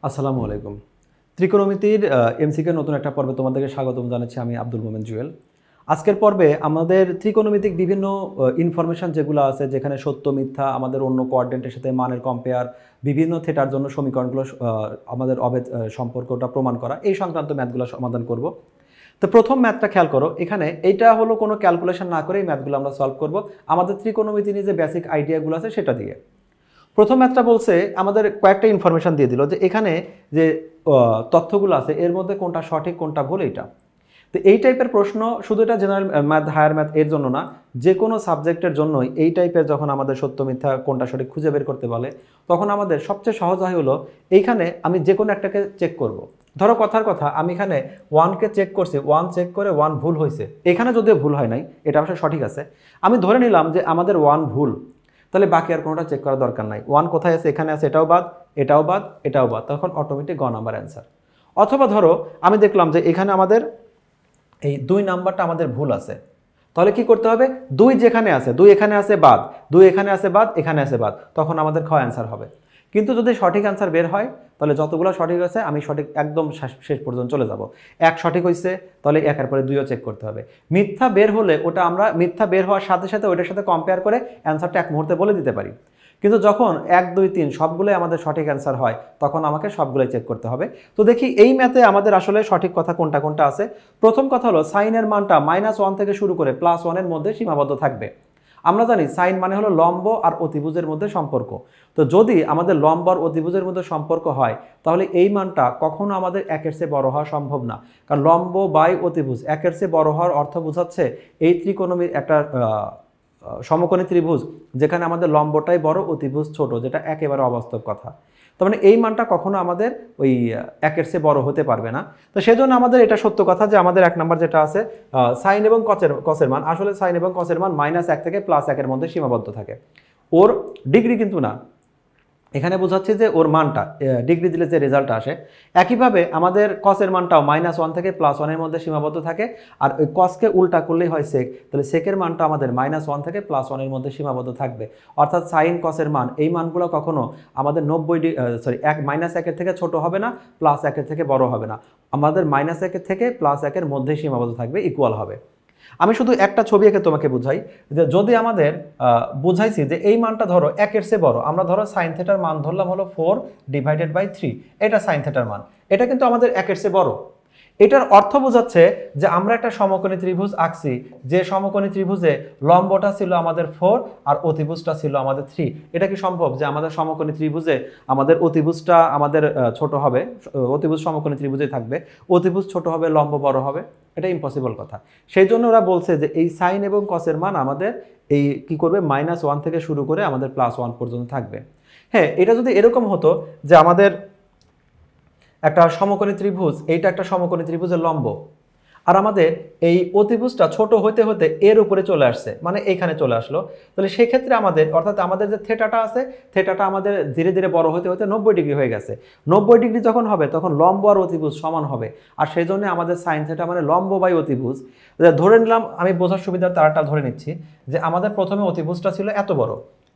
আসসালামু আলাইকুম। ত্রিকোণমিতির এমসিকিউ নতুন একটা পর্বে তোমাদেরকে স্বাগতম জানাচ্ছি। আমি আব্দুল মোমেন জুয়েল। আজকের পর্বে আমাদের ত্রিকোণমিতিক বিভিন্ন ইনফরমেশন যেগুলো আছে, যেখানে সত্য মিথ্যা, আমাদের অন্য কোঅর্ডিনেটের সাথে মানের কম্পেয়ার, বিভিন্ন থেটার জন্য সমীকরণগুলো আমাদের অভেদ সম্পর্কটা প্রমাণ করা, এই সংক্রান্ত ম্যাথগুলো সমাধান করব। তো প্রথম ম্যাথটা খেয়াল করো, এখানে এইটা হলো কোনো ক্যালকুলেশন না করে এই ম্যাথগুলো আমরা সলভ করব আমাদের ত্রিকোণমিতি নিয়ে যে বেসিক আইডিয়াগুলো আছে সেটা দিয়ে। প্রথম ম্যাথটা বলছে আমাদের কয়েকটা ইনফরমেশন দিয়ে দিল যে এখানে যে তথ্যগুলো আছে এর মধ্যে কোনটা সঠিক কোনটা ভুল এইটা। তো এই টাইপের প্রশ্ন শুধু এটা জেনারেল ম্যাথ, হায়ার ম্যাথ এর জন্য না, যে কোনো সাবজেক্টের জন্যই এই টাইপের যখন আমাদের সত্য মিথ্যা কোনটা সঠিক খুঁজে বের করতে বলে, তখন আমাদের সবচেয়ে সহজ হয় হলো এইখানে আমি যে কোনো একটাকে চেক করব। ধরো কথার কথা, আমি এখানে ওয়ানকে চেক করছি, ওয়ান চেক করে ওয়ান ভুল হয়েছে, এখানে যদিও ভুল হয় নাই, এটা অবশ্য সঠিক আছে। আমি ধরে নিলাম যে আমাদের ওয়ান ভুল, তাহলে বাকি আর কোনোটা চেক করার দরকার নাই। ওয়ান কোথায় আছে, এখানে আছে, এটাও বাদ, এটাও বাদ, এটাও বাদ, তখন অটোমেটিক গ নাম্বার অ্যান্সার। অথবা ধরো আমি দেখলাম যে এখানে আমাদের এই 2 নাম্বারটা আমাদের ভুল আছে, তাহলে কি করতে হবে, 2 যেখানে আছে, 2 এখানে আছে বাদ, 2 এখানে আছে বাদ, এখানে আছে বাদ, তখন আমাদের খ অ্যান্সার হবে। কিন্তু যদি সঠিক অ্যান্সার বের হয়, তাহলে যতগুলো সঠিক আছে আমি সঠিক একদম শেষ পর্যন্ত চলে যাব। এক সঠিক হয়েছে, তাহলে একের পরে 2ও চেক করতে হবে। মিথ্যা বের হলে ওটা আমরা মিথ্যা বের হওয়ার সাথে সাথে ওইটার সাথে কম্পেয়ার করে অ্যান্সারটা এক মুহূর্তে বলে দিতে পারি। কিন্তু যখন 1 2 3 সবগুলোই আমাদের সঠিক অ্যান্সার হয়, তখন আমাকে সবগুলোই চেক করতে হবে। তো দেখি এই ম্যাথে আমাদের আসলে সঠিক কথা কোনটা কোনটা আছে। প্রথম কথা হলো সাইনের মানটা -1 থেকে শুরু করে +1 এর মধ্যে সীমাবদ্ধ থাকবে। আমরা জানি সাইন মানে হলো লম্ব আর অতিভুজের মধ্যে সম্পর্ক। তো যদি আমাদের লম্ব আর অতিভুজের মধ্যে সম্পর্ক হয়, তাহলে এই মানটা কখনো আমাদের 1-এর চেয়ে বড় হওয়া সম্ভব না। কারণ লম্ব বাই অতিভুজ 1-এর চেয়ে বড় হওয়ার অর্থ বোঝাচ্ছে এই ত্রিকোণমিতির একটা সমকোণী ত্রিভুজ যেখানে আমাদের লম্বটাই বড়, অতিভুজ ছোট, যেটা একেবারে অবাস্তব কথা। তার মানে এই মানটা কখনো আমাদের ওই 1-এর চেয়ে বড় হতে পারবে না। তো সেজন্য আমাদের এটা সত্য কথা যে আমাদের 1 নাম্বার যেটা আছে সাইন এবং কসের মান, আসলে সাইন এবং কসের মান -1 থেকে +1 এর মধ্যে সীমাবদ্ধ থাকে। ওর ডিগ্রি কিন্তু না, এখানে বোঝাচ্ছে যে ওর মানটা ডিগ্রি দিলে যে রেজাল্টটা আসে। একইভাবে আমাদের কসের মানটাও -1 থেকে +1 এর মধ্যে সীমাবদ্ধ থাকে। আর ওই কসকে উল্টা করলেই হয় সেক, তাহলে সেকের মানটা আমাদের -1 থেকে +1 এর মধ্যে সীমাবদ্ধ থাকবে। অর্থাৎ সাইন কসের মান, এই মানগুলো কখনো আমাদের 1-এর থেকে ছোট হবে না, +1-এর থেকে বড় হবে না, আমাদের -1 থেকে +1 এর মধ্যে সীমাবদ্ধ থাকবে, ইকুয়াল হবে। আমি শুধু একটা ছবি এঁকে তোমাকে বুঝাই যে যদি আমাদের বুঝাইছি যে এই মানটা ধরো 1-এর চেয়ে বড়, আমরা ধরো সাইন থেটার মান ধরলাম হলো 4/3, এটা সাইন থেটার মান, এটা কিন্তু আমাদের 1-এর চেয়ে বড়। এটার অর্থ বোঝাচ্ছে যে আমরা একটা সমকোণী ত্রিভুজ আঁকছি, যে সমকোণী ত্রিভুজে লম্বটা ছিল আমাদের 4 আর অতিভুজটা ছিল আমাদের 3। এটা কি সম্ভব যে আমাদের সমকোণী ত্রিভুজে আমাদের অতিভুজটা আমাদের ছোট হবে, অতিভুজ সমকোণী ত্রিভুজেই থাকবে, অতিভুজ ছোট হবে, লম্ব বড় হবে? এটা ইম্পসিবল কথা। সেই জন্য ওরা বলছে যে এই সাইন এবং কসের মান আমাদের এই কি করবে, -1 থেকে শুরু করে আমাদের +1 পর্যন্ত থাকবে। হ্যাঁ, এটা যদি এরকম হতো যে আমাদের একটা সমকোণী ত্রিভুজ, এইটা একটা সমকোণী ত্রিভুজের লম্ব, আর আমাদের এই অতিভুজটা ছোট হতে হতে এর উপরে চলে আসছে, মানে এখানে চলে আসলো, তাহলে সেই ক্ষেত্রে আমাদের অর্থাৎ আমাদের যে থেটাটা আছে, থেটাটা আমাদের ধীরে ধীরে বড় হতে হতে 90 ডিগ্রি হয়ে গেছে। 90 ডিগ্রি যখন হবে তখন লম্ব আর অতিভুজ সমান হবে, আর সেই জন্য আমাদের সাইন থেটা মানে লম্ব বাই অতিভুজ। ধরে নিলাম, আমি বোঝার সুবিধার তারাটা ধরে নিচ্ছি যে আমাদের প্রথমে অতিভুজটা ছিল এত বড়,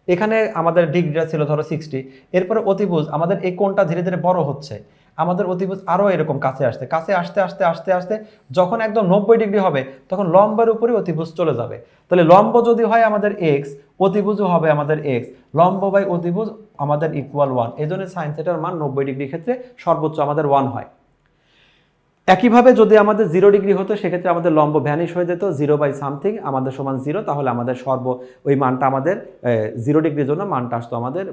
এখানে আমাদের ডিগ্রিটা ছিল ধরো 60, এরপরে অতিভুজ আমাদের এই কোণটা ধীরে ধীরে বড় হচ্ছে, আমাদের অতিভুজ আরও এরকম কাছে আসতে আসতে আসতে আসতে আসতে যখন একদম 90 ডিগ্রি হবে তখন লম্বের উপরে অতিভুজ চলে যাবে। তাহলে লম্ব যদি হয় আমাদের এক্স, অতিভুজও হবে আমাদের এক্স, লম্ব বাই অতিভুজ আমাদের ইকুয়াল 1। এই জন্য সাইন থেটার মান 90 ডিগ্রি ক্ষেত্রে সর্বোচ্চ আমাদের 1 হয়। একইভাবে যদি আমাদের 0 ডিগ্রি হতো, সেক্ষেত্রে আমাদের লম্ব ভ্যানিশ হয়ে যেত, 0/something আমাদের সমান 0, তাহলে আমাদের ওই মানটা আমাদের 0 ডিগ্রির জন্য মানটা আসতো আমাদের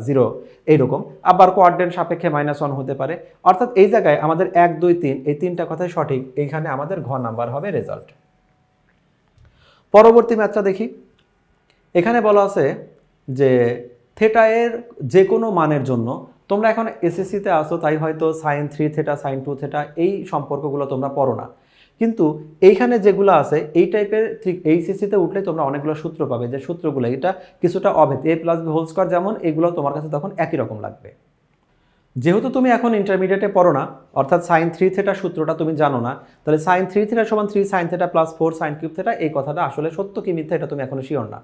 0 এইরকম। আবার কোঅর্ডিনেট সাপেক্ষে -1 হতে পারে। অর্থাৎ এই জায়গায় আমাদের 1 2 3 এই তিনটা কথাই সঠিক, এইখানে আমাদের ঘ নাম্বার হবে রেজাল্ট। পরবর্তী ম্যাথটা দেখি। এখানে বলা আছে যে থেটা এর যে কোনো মানের জন্য, তোমরা এখন এসএসসিতে আসো তাই হয়তো sin 3 থেটা sin 2 থেটা এই সম্পর্কগুলো তোমরা পড়ো না, কিন্তু এইখানে যেগুলো আছে এই টাইপের ঠিক এইচএসসিতে উঠলে তোমরা অনেকগুলো সূত্র পাবে, যে সূত্রগুলো এটা কিছুটা অভেদ, a+b² যেমন, এগুলো তোমার কাছে তখন একই রকম লাগবে। যেহেতু তুমি এখন ইন্টারমিডিয়েটে পড়ো না, অর্থাৎ sin 3 থেটা সূত্রটা তুমি জানো না, তাহলে sin 3 থেটা সমান 3 sin থেটা + 4 sin³ থেটা, এই কথাটা আসলে সত্য কি মিথ্যা এটা তুমি এখনো শিওর না।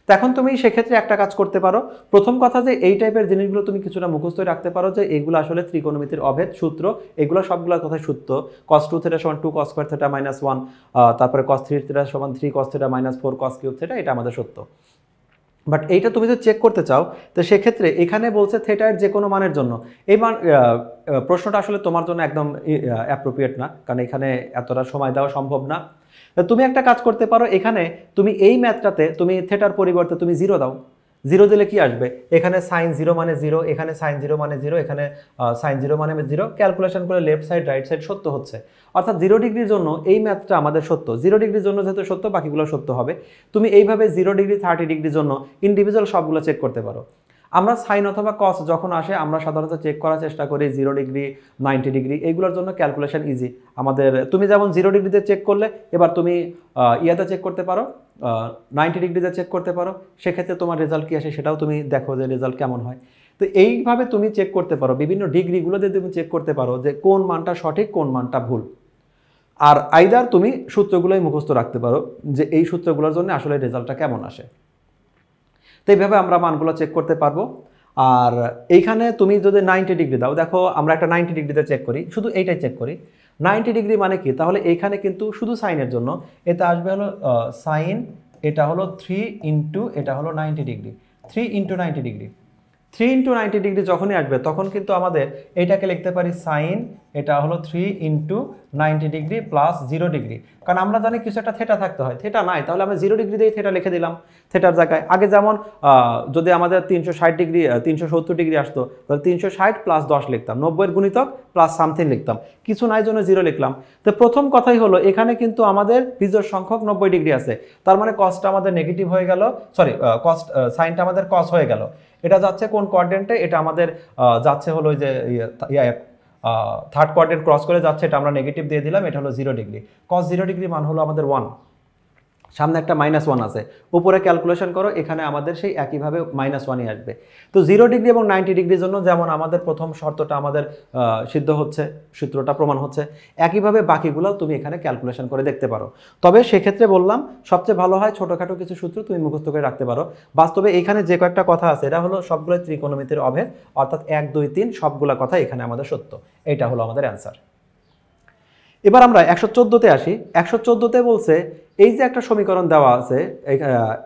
তো এখন তুমি সেক্ষেত্রে একটা কাজ করতে পারো, প্রথম কথা যে এই টাইপের জিনিসগুলো তুমি কিছুটা মুখস্থ রাখতে পারো যে এইগুলো আসলে ত্রিকোণমিতির অভেদ সূত্র, এগুলো সবগুলোর কথাই সূত্র। cos 2 থিটা সমান 2 cos স্কয়ার থিটা মাইনাস 1, তারপরে cos 3 থিটা সমান 3 cos theta minus 4 cos cube theta, এটা আমাদের সত্য। বাট এইটা তুমি যদি চেক করতে চাও তো সেক্ষেত্রে এখানে বলছে থিটার যে কোনো মানের জন্য, এই মান প্রশ্নটা আসলে তোমার জন্য একদম অ্যাপ্রোপ্রিয়েট না, কারণ এখানে এতটা সময় দেওয়া সম্ভব না। তুমি একটা কাজ করতে পারো, এখানে তুমি এই ম্যাথটাতে তুমি থিটার পরিবর্তে তুমি 0 দাও। 0 দিলে কি আসবে, এখানে sin 0 মানে 0, এখানে sin 0 মানে 0, এখানে sin 0 মানে 0, ক্যালকুলেশন করে লেফট সাইড রাইট সাইড সত্য হচ্ছে। অর্থাৎ 0 ডিগ্রির জন্য এই ম্যাথটা আমাদের সত্য, 0 ডিগ্রির জন্য যেহেতু সত্য বাকিগুলো সত্য হবে। তুমি এইভাবে 0 ডিগ্রি 30 ডিগ্রির জন্য ইন্ডিভিজুয়াল সবগুলো চেক করতে পারো। আমরা সাইন অথবা কস যখন আসে আমরা সাধারণত চেক করার চেষ্টা করি 0 ডিগ্রি 90 ডিগ্রি, এইগুলোর জন্য ক্যালকুলেশন ইজি আমাদের। তুমি যেমন 0 ডিগ্রিতে চেক করলে, এবার তুমি ইয়াতে চেক করতে পারো, 90 ডিগ্রিতে চেক করতে পারো, সেক্ষেত্রে তোমার রেজাল্ট কী আসে সেটাও তুমি দেখো যে রেজাল্ট কেমন হয়। তো এইভাবে তুমি চেক করতে পারো, বিভিন্ন ডিগ্রিগুলোতে তুমি চেক করতে পারো যে কোন মানটা সঠিক কোন মানটা ভুল। আর আইদার তুমি সূত্রগুলোই মুখস্থ রাখতে পারো যে এই সূত্রগুলোর জন্য আসলে রেজাল্টটা কেমন আসে। তো এইভাবে আমরা মানগুলো চেক করতে পারবো। আর এইখানে তুমি যদি 90 ডিগ্রি দাও, দেখো আমরা একটা 90 ডিগ্রিতে চেক করি, শুধু এইটাই চেক করি 90 ডিগ্রি মানে কি, তাহলে এইখানে কিন্তু শুধু সাইনের জন্য এটা আসবে হলো সাইন, এটা হলো 3 ইন্টু এটা হলো 90 degree, 3 into 90 degree, 3 into 90 degree যখনই আসবে তখন কিন্তু আমাদের এইটাকে লিখতে পারি সাইন, এটা হলো 3 ইন্টু 90 ডিগ্রি প্লাস 0 ডিগ্রি। কারণ আমরা জানি কিছু একটা থেটা থাকতে হয়, থেটা নাই তাহলে আমরা 0 ডিগ্রি দিয়ে থেটা লিখে দিলাম থেটার জায়গায়। আগে যেমন যদি আমাদের 360 ডিগ্রি 370 ডিগ্রি আসতো তাহলে 360 প্লাস 10 লিখতাম, 90-এর গুণিতক প্লাস সামথিং লিখতাম, কিছু নাই জন্য 0 লিখলাম। তো প্রথম কথাই হলো এখানে কিন্তু আমাদের বিজোড় সংখ্যক 90 ডিগ্রি আছে, তার মানে কসটা আমাদের নেগেটিভ হয়ে গেল, সরি কস সাইনটা আমাদের কস হয়ে গেল। এটা যাচ্ছে কোন কোয়াড্রেন্টে, এটা আমাদের যাচ্ছে হলো যে থার্ড কোয়াড্রেন্ট ক্রস করে যাচ্ছে, এটা আমরা নেগেটিভ দিয়ে দিলাম, এটা হলো 0 ডিগ্রি। কস 0 ডিগ্রি মান হলো আমাদের 1, সামনে একটা -1 আছে, উপরে ক্যালকুলেশন করো এখানে আমাদের সেই একইভাবে -1ই আসবে। তো 0 ডিগ্রি এবং 90 ডিগ্রির জন্য যেমন আমাদের প্রথম শর্তটা আমাদের সিদ্ধ হচ্ছে, সূত্রটা প্রমাণ হচ্ছে, একইভাবে বাকিগুলো তুমি এখানে ক্যালকুলেশন করে দেখতে পারো। তবে সেক্ষেত্রে বললাম সবচেয়ে ভালো হয় ছোটোখাটো কিছু সূত্র তুমি মুখস্থ করে রাখতে পারো। বাস্তবে এখানে যে কয়েকটা কথা আছে এটা হলো সবগুলো ত্রিকোণমিতির অভেদ, অর্থাৎ 1 2 3 সবগুলো কথা এখানে আমাদের সত্য। এটা হলো আমাদের অ্যান্সার। এবার আমরা 114তে আসি। 114তে বলছে এই যে একটা সমীকরণ দেওয়া আছে,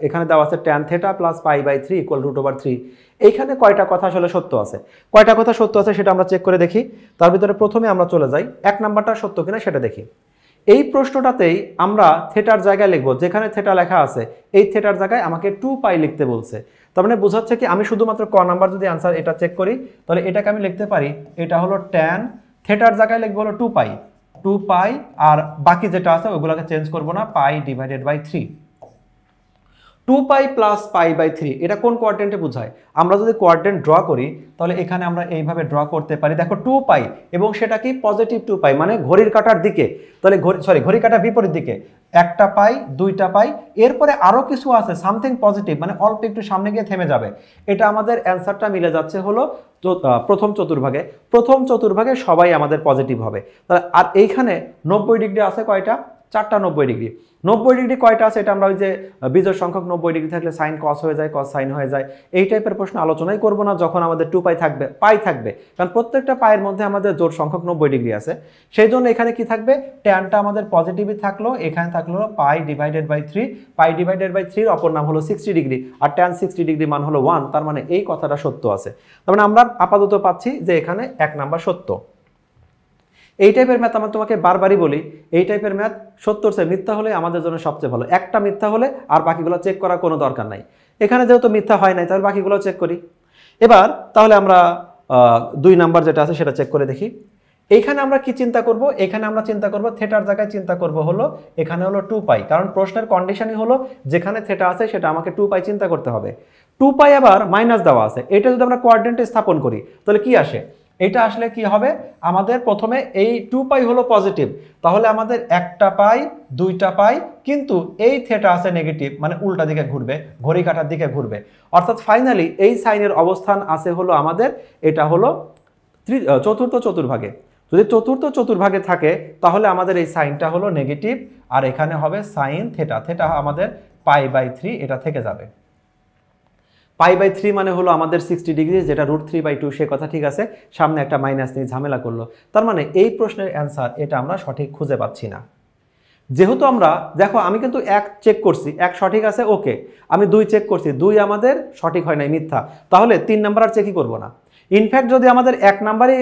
এখানে দেওয়া আছে tan θ প্লাস π/3 ইকুয়াল √3। এইখানে কয়টা কথা আসলে সত্য আছে, কয়টা কথা সত্য আছে সেটা আমরা চেক করে দেখি। তার ভিতরে প্রথমে আমরা চলে যাই 1 নাম্বারটা সত্য কিনা সেটা দেখি। এই প্রশ্নটাতেই আমরা থেটার জায়গায় লিখব, যেখানে থেটা লেখা আছে এই থেটার জায়গায় আমাকে 2π লিখতে বলছে। তার মানে বোঝাচ্ছে কি আমি শুধুমাত্র ক নাম্বার যদি আনসার এটা চেক করি তাহলে এটাকে আমি লিখতে পারি, এটা হলো tan, থেটার জায়গায় লিখবো হলো 2π, আর বাকি যেটা আছে ওইগুলোকে চেঞ্জ করবো না, π/3। 2π প্লাস π/3 এটা কোন কোয়াড্রেন্টে বোঝায়, আমরা যদি কোয়াড্রেন্ট ড্র করি তাহলে এখানে আমরা এইভাবে ড্র করতে পারি। দেখো 2π এবং সেটা কি পজিটিভ 2π, মানে ঘড়ির কাঁটার দিকে, তাহলে ঘড়ির কাঁটার বিপরীত দিকে, একটা পাই দুইটা পাই, এরপরে আরও কিছু আছে সামথিং পজিটিভ, মানে অল্প একটু সামনে গিয়ে থেমে যাবে। এটা আমাদের অ্যান্সারটা মিলে যাচ্ছে হলো প্রথম চতুর্ভাগে, প্রথম চতুর্ভাগে সবাই আমাদের পজিটিভ হবে। তাহলে আর এইখানে 90 ডিগ্রি আছে কয়টা, 4টা 90 ডিগ্রি। 90 ডিগ্রি কয়টা আছে এটা আমরা ওই যে বিজোড় সংখ্যক 90 ডিগ্রি থাকলে সাইন কস হয়ে যায়, কস সাইন হয়ে যায়, এই টাইপের প্রশ্ন আলোচনাই করব না যখন আমাদের 2π থাকবে, পাই থাকবে, কারণ প্রত্যেকটা পায়ের মধ্যে আমাদের জোড় সংখ্যক 90 ডিগ্রি আছে। সেই জন্য এখানে কি থাকবে, ট্যানটা আমাদের পজিটিভই থাকলো, এখানে থাকলো π/3, π/3 অপর নাম হলো 60 ডিগ্রি, আর ট্যান 60 ডিগ্রি মান হলো 1, তার মানে এই কথাটা সত্য আছে। তার মানে আমরা আপাতত পাচ্ছি যে এখানে 1 নাম্বার সত্য। এই টাইপের ম্যাথ আমরা তোমাকে বারবারই বলি, এই টাইপের ম্যাথ সত্যর চেয়ে মিথ্যা হলে আমাদের জন্য সবচেয়ে ভালো। একটা মিথ্যা হলে আর বাকিগুলো চেক করার কোনো দরকার নাই। এখানে যেহেতু মিথ্যা হয় নাই তাহলে বাকিগুলো চেক করি। এবার তাহলে আমরা 2 নাম্বার যেটা আছে সেটা চেক করে দেখি। এইখানে আমরা কি চিন্তা করব, এখানে আমরা চিন্তা করব থেটার জায়গায় চিন্তা করব হলো এখানে হলো 2π, কারণ প্রশ্নের কন্ডিশনই হলো যেখানে থেটা আছে সেটা আমাকে 2π চিন্তা করতে হবে। 2π আবার মাইনাস দেওয়া আছে, এটা যদি আমরা কোয়াড্রেন্টে স্থাপন করি তাহলে কি আসে, এটা আসলে কি হবে, আমাদের প্রথমে এই 2π হলো পজিটিভ, তাহলে আমাদের একটা পাই দুইটা পাই, কিন্তু এই থেটা আছে নেগেটিভ, মানে উল্টা দিকে ঘুরবে, ঘড়ি কাঁটার দিকে ঘুরবে। অর্থাৎ ফাইনালি এই সাইনের অবস্থান আছে হলো আমাদের, এটা হলো চতুর্থ চতুর্ভাগে। যদি চতুর্থ চতুর্ভাগে থাকে তাহলে আমাদের এই সাইনটা হলো নেগেটিভ, আর এখানে হবে সাইন থেটা, থেটা আমাদের π/3 এটা থেকে যাবে। π/3 মানে হলো আমাদের 60 ডিগ্রি, যেটা √3/2 সে কথা ঠিক আছে, সামনে একটা মাইনাস নিয়ে ঝামেলা করলো। তার মানে এই প্রশ্নের অ্যান্সার এটা আমরা সঠিক খুঁজে পাচ্ছি না। যেহেতু আমরা দেখো আমি কিন্তু 1 চেক করছি, 1 সঠিক আছে, ওকে। আমি 2 চেক করছি, 2 আমাদের সঠিক হয় নাই, মিথ্যা। তাহলে 3 নাম্বার আর চেকই করবো না। ইনফ্যাক্ট যদি আমাদের 1 নাম্বারই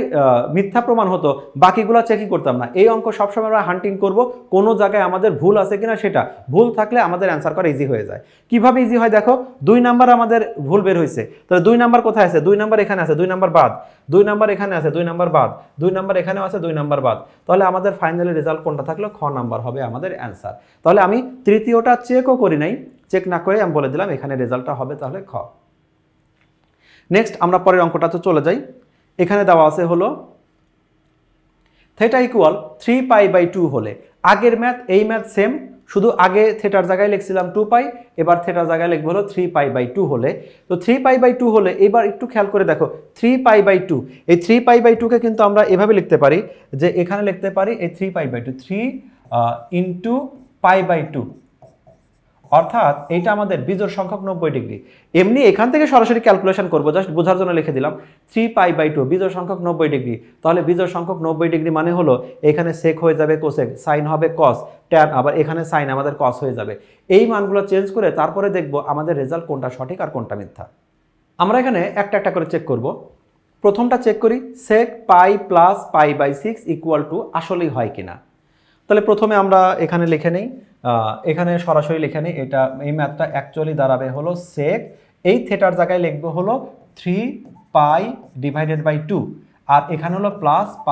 মিথ্যা প্রমাণ হতো, বাকিগুলো চেকই করতাম না। এই অঙ্ক সবসময় আমরা হান্টিং করব কোনো জায়গায় আমাদের ভুল আছে কিনা সেটা। ভুল থাকলে আমাদের অ্যান্সার করা ইজি হয়ে যায়। কিভাবে ইজি হয় দেখো, 2 নাম্বার আমাদের ভুল বের হয়েছে, তাহলে 2 নাম্বার কোথায় আছে? 2 নাম্বার এখানে আছে, 2 নাম্বার বাদ। 2 নাম্বার এখানে আছে, 2 নাম্বার বাদ। 2 নাম্বার এখানেও আছে, 2 নাম্বার বাদ। তাহলে আমাদের ফাইনালি রেজাল্ট কোনটা থাকলো? খ নাম্বার হবে আমাদের অ্যান্সার। তাহলে আমি তৃতীয়টা চেকও করি নাই, চেক না করে আমি বলে দিলাম এখানে রেজাল্টটা হবে তাহলে খ। নেক্সট আমরা পরের অঙ্কটাতে চলে যাই। এখানে দেওয়া আছে হলো থিটা ইকুয়াল 3π/2 হলে, আগের ম্যাথ এই ম্যাথ সেম, শুধু আগে থিটার জায়গায় লিখছিলাম 2π, এবার থিটার জায়গায় লিখবো হলো 3π/2 হলে। তো 3π/2 হলে এবার একটু খেয়াল করে দেখো, 3π/2, এই 3π/2 কে কিন্তু আমরা এভাবে লিখতে পারি যে এখানে লিখতে পারি এই 3π/2, 3 ইন্টু π/2, অর্থাৎ এইটা আমাদের বিজোড় সংখ্যক 90 ডিগ্রি। এমনি এখান থেকে সরাসরি ক্যালকুলেশন করবো, জাস্ট বোঝার জন্য লিখে দিলাম 3π/2 বিজোড় সংখ্যক 90 ডিগ্রি। তাহলে বিজোড় সংখ্যক 90 ডিগ্রি মানে হলো এখানে সেক হয়ে যাবে কোসেক, সাইন হবে কস, ট্যান, আবার এখানে সাইন আমাদের কস হয়ে যাবে। এই মানগুলো চেঞ্জ করে তারপরে দেখব আমাদের রেজাল্ট কোনটা সঠিক আর কোনটা মিথ্যা। আমরা এখানে একটা একটা করে চেক করব। প্রথমটা চেক করি, সেক পাই প্লাস π/6 ইকুয়াল টু আসলেই হয় কিনা। তাহলে প্রথমে আমরা এখানে লিখে নেই, এখানে সরাসরি লিখে নেই, এটা এই ম্যাথটা অ্যাকচুয়ালি দাঁড়াবে হলো সেক, এই থিটার জায়গায় লিখবো হলো 3π/2, আর এখানে হলো প্লাস π/,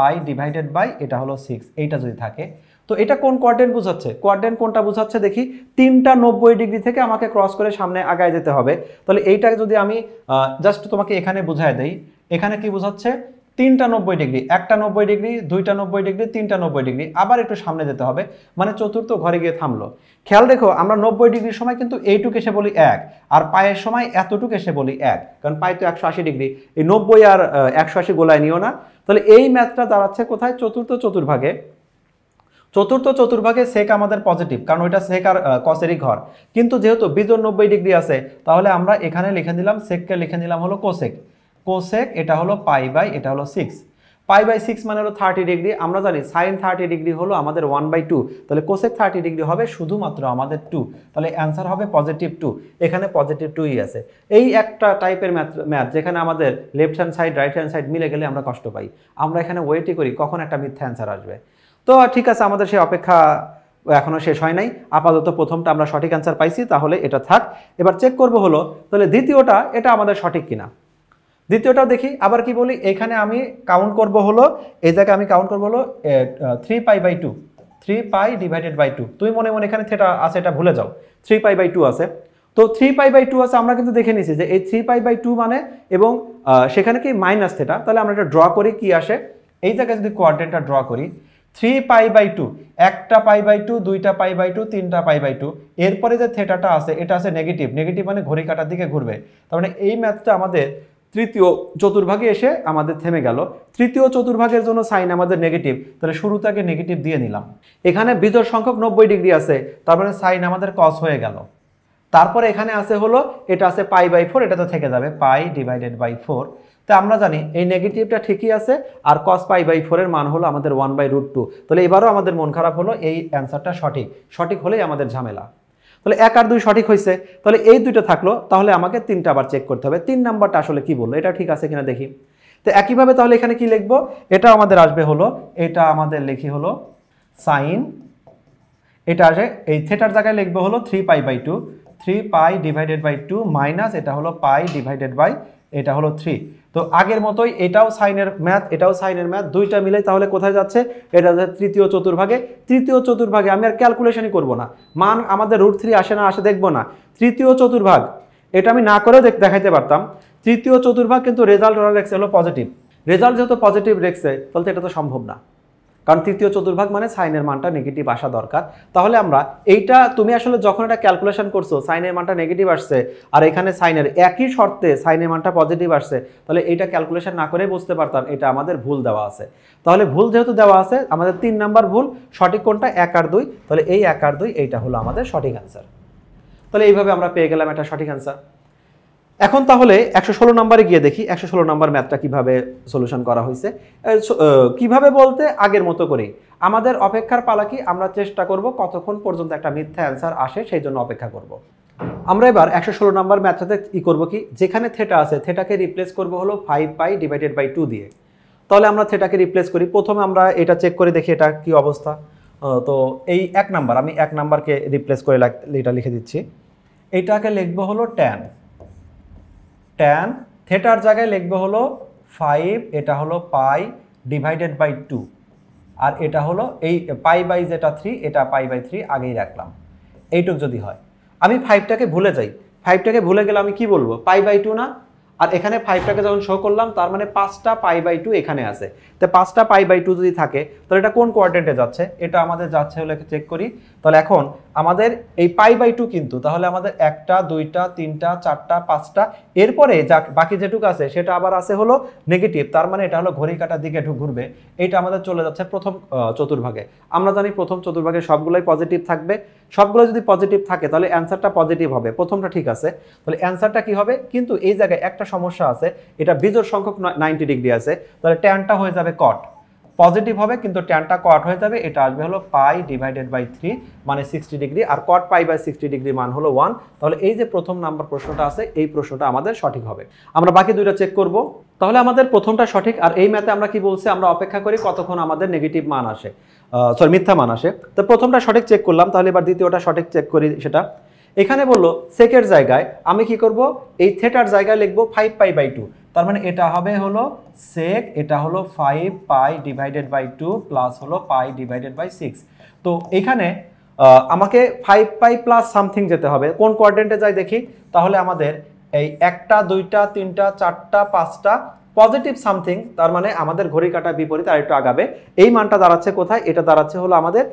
এটা হলো 6, এইটা যদি থাকে। তো এটা কোন কোয়াড্রেন্ট বোঝাচ্ছে? কোয়াড্রেন্ট কোনটা বোঝাচ্ছে দেখি, 3টা 90 ডিগ্রি থেকে আমাকে ক্রস করে সামনে আগায় যেতে হবে। তাহলে এইটাকে যদি আমি জাস্ট তোমাকে এখানে বুঝায় দেই, এখানে কি বোঝাচ্ছে? 3টা 90 ডিগ্রি, একটা 90 ডিগ্রি, 2টা 90 ডিগ্রি, 3টা 90 ডিগ্রি, আবার একটু সামনে যেতে হবে, মানে চতুর্থ ঘরে গিয়ে থামলো। খেয়াল দেখো, আমরা 90 ডিগ্রির সময় কিন্তু এইটুক এসে বলি 1, আর পায়ের সময় এতটুকু এসে বলি 1, কারণ পায়ে তো 180 ডিগ্রি, এই 90 আর 180 গোলায় নিও না। তাহলে এই ম্যাথটা দাঁড়াচ্ছে কোথায়? চতুর্থ চতুর্ভাগে। চতুর্থ চতুর্ভাগে সেক আমাদের পজিটিভ, কারণ ওইটা সেক আর কসেরই ঘর। কিন্তু যেহেতু বিজোড় 90 ডিগ্রি আছে, তাহলে আমরা এখানে লিখে দিলাম সেককে লিখে দিলাম হলো কোসেক। কোসেক এটা হলো π/, এটা হলো 6, π/6 মানে হলো 30 ডিগ্রি। আমরা জানি সাইন 30 ডিগ্রি হলো আমাদের 1/2, তাহলে কোসেক 30 ডিগ্রি হবে শুধুমাত্র আমাদের 2, তাহলে অ্যান্সার হবে +2। এখানে +2ই আছে। এই একটা টাইপের ম্যাথ যেখানে আমাদের left hand side right hand side মিলে গেলে আমরা কষ্ট পাই। আমরা এখানে ওয়েটই করি কখন একটা মিথ্যা অ্যান্সার আসবে। তো ঠিক আছে, আমাদের সেই অপেক্ষা এখনো শেষ হয় নাই। আপাতত প্রথমটা আমরা সঠিক অ্যান্সার পাইছি, তাহলে এটা থাক। এবার চেক করব হলো তাহলে দ্বিতীয়টা এটা আমাদের সঠিক কিনা। দ্বিতীয়টাও দেখি, আবার কি বলি, এখানে আমি কাউন্ট করব হলো, এই জায়গায় আমি কাউন্ট করব হলো 3π/2, 3π/2। তুমি মনে মনে এখানে থিটা আছে এটা ভুলে যাও, 3π/2 আছে। তো 3π/2 আছে, আমরা কিন্তু দেখে নিছি যে এই 3π/2 মানে, এবং সেখানে কি মাইনাস থিটা। তাহলে আমরা এটা ড্র করি, কি আসে এই জায়গায় যদি কোয়াড্রেন্টটা ড্র করি, 3π/2, একটা π/2, দুইটা π/2, তিনটা π/2, এরপরে যে থিটাটা আছে এটা আছে নেগেটিভ, নেগেটিভ মানে ঘড়ি কাটার দিকে ঘুরবে। তার মানে এই ম্যাথটা আমাদের তৃতীয় চতুর্ভাগে এসে আমাদের থেমে গেল। তৃতীয় চতুর্ভাগের জন্য সাইন আমাদের নেগেটিভ, তাহলে শুরুতে আগে নেগেটিভ দিয়ে নিলাম। এখানে বিজোড় সংখ্যক 90 ডিগ্রি আছে, তার মানে সাইন আমাদের কস হয়ে গেল। তারপরে এখানে আছে হলো এটা আছে π/4, এটা তো থেকে যাবে π/4। তো আমরা জানি এই নেগেটিভটা ঠিকই আছে, আর cos π/4 এর মান হলো আমাদের 1/√2। তাহলে এবারও আমাদের মন খারাপ হলো, এই অ্যান্সারটা সঠিক, সঠিক হলেই আমাদের ঝামেলা। তাহলে 1 আর 2 সঠিক হয়েছে, তাহলে এই দুইটা থাকলো। তাহলে আমাকে 3টা আবার চেক করতে হবে 3 নাম্বারটা আসলে কি বললো, এটা ঠিক আছে কিনা দেখি। তো একইভাবে তাহলে এখানে কি লিখবো, এটা আমাদের আসবে হলো, এটা আমাদের লিখি হলো সাইন, এটা আসে এই থিটার জায়গায় লিখবো হলো 3π/2, 3π/2 মাইনাস এটা হলো π/, এটা হলো 3। তো আগের মতোই এটাও সাইনের ম্যাথ, এটাও সাইনের ম্যাথ, দুইটা মিলে তাহলে কোথায় যাচ্ছে? এটা যাচ্ছে তৃতীয় চতুর্ভাগে। তৃতীয় চতুর্ভাগে আমি আর ক্যালকুলেশনই করব না, মান আমাদের √3 আসে না আসে দেখবো না। তৃতীয় চতুর্ভাগ এটা আমি না করেও দেখাইতে পারতাম। তৃতীয় চতুর্ভাগ কিন্তু রেজাল্ট ওরা রেখেছে হলো পজিটিভ। রেজাল্ট যেহেতু পজিটিভ রেখেছে, তাহলে এটা তো সম্ভব না, কারণ তৃতীয় চতুর্ভাগ মানে সাইনের মানটা নেগেটিভ আসা দরকার। তাহলে আমরা এইটা, তুমি আসলে যখন এটা ক্যালকুলেশন করছো সাইনের মানটা নেগেটিভ আসছে, আর এখানে সাইনের একই শর্তে সাইনের মানটা পজিটিভ আসছে, তাহলে এইটা ক্যালকুলেশন না করে বুঝতে পারতাম এটা আমাদের ভুল দেওয়া আছে। তাহলে ভুল যেহেতু দেওয়া আছে, আমাদের 3 নাম্বার ভুল, সঠিক কোনটা? 1 আর 2। তাহলে এই 1 আর 2 এইটা হলো আমাদের সঠিক অ্যান্সার। তাহলে এইভাবে আমরা পেয়ে গেলাম একটা সঠিক অ্যান্সার। এখন তাহলে 116 নম্বরে গিয়ে দেখি 116 নম্বর ম্যাথটা কিভাবে সলিউশন করা হয়েছে। কিভাবে বলতে আগের মতো করেই আমাদের অপেক্ষার পালা কি, আমরা চেষ্টা করব কতক্ষণ পর্যন্ত একটা মিথ্যা অ্যান্সার আসে সেই জন্য অপেক্ষা করব। আমরা এবার 116 নম্বর ম্যাথটাতে কি করব কি, যেখানে থেটা আছে থেটাকে রিপ্লেস করব হলো 5π/2 দিয়ে। তাহলে আমরা থেটাকে রিপ্লেস করি। প্রথমে আমরা এটা চেক করে দেখি এটা কি অবস্থা। তো এই 1 নাম্বার, আমি 1 নাম্বারকে রিপ্লেস করে এটা লিখে দিচ্ছি। এইটাকে লিখবো হলো ট্যান থেটার জায়গায় লিখবো হলো 5, এটা হলো π/2, আর এটা হলো এই যেটা 3, এটা π/3 আগেই রাখলাম। এইটুক যদি হয়, আমি 5টাকে ভুলে যাই, 5টাকে ভুলে গেলে আমি কি বলবো, π/2 না। আর এখানে 5টাকে যখন শো করলাম তার মানে 5টা π/2 এখানে আছে। তো 5টা π/2 যদি থাকে তাহলে এটা কোন কোয়াড্রেন্টে যাচ্ছে, এটা আমাদের যাচ্ছে হলো চেক করি। তাহলে এখন আমাদের এই π/2 কিন্তু তাহলে আমাদের 1টা 2টা 3টা 4টা 5টা, এরপরে যা বাকি যেটুকু আছে সেটা আবার আছে হলো নেগেটিভ, তার মানে এটা হলো ঘড়ি কাঁটার দিকে ঘুরবে। এইটা আমাদের চলে যাচ্ছে প্রথম চতুর্ভাগে। আমরা জানি প্রথম চতুর্ভাগে সবগুলোই পজিটিভ থাকবে। সবগুলো যদি পজিটিভ থাকে তাহলে অ্যান্সারটা পজিটিভ হবে, প্রথমটা ঠিক আছে। তাহলে অ্যান্সারটা কি হবে, কিন্তু এই জায়গায় একটা সমস্যা আছে, এটা বিজোড় সংখ্যক 90 ডিগ্রি আছে, তাহলে ট্যানটা হয়ে যাবে কট। পজিটিভ হবে কিন্তু ট্যানটা কট হয়ে যাবে, এটা আসবে হলো π/3 মানে 60 ডিগ্রি, আর কট π/60 ডিগ্রি মান হলো 1। তাহলে এই যে প্রথম নাম্বার প্রশ্নটা আছে এই প্রশ্নটা আমাদের সঠিক হবে। আমরা বাকি দুইটা চেক করব। তাহলে আমাদের প্রথমটা সঠিক। আর এই ম্যাথে আমরা কি বলছি, আমরা অপেক্ষা করি কতক্ষণ আমাদের নেগেটিভ মান আসে, মিথ্যা মান আসে। তো প্রথমটা সঠিক চেক করলাম, তাহলে এবার দ্বিতীয়টা সঠিক চেক করি। সেটা এখানে বললো সেকের জায়গায় আমি কি করব, এই থেটার জায়গায় লিখবো 5π/2, তার মানে এটা হবে হলো সেক, এটা হলো 5π/2 প্লাস হলো π/6। তো এখানে আমাকে 5π প্লাস সামথিং যেতে হবে, কোন কোয়াড্রেন্টে যাই দেখি। তাহলে আমাদের এই 1টা 2টা 3টা 4টা 5টা পজিটিভ সামথিং, তার মানে আমাদের ঘড়ি কাঁটা বিপরীত আর একটু আগাবে। এই মানটা দাঁড়াচ্ছে কোথায়, এটা দাঁড়াচ্ছে হলো আমাদের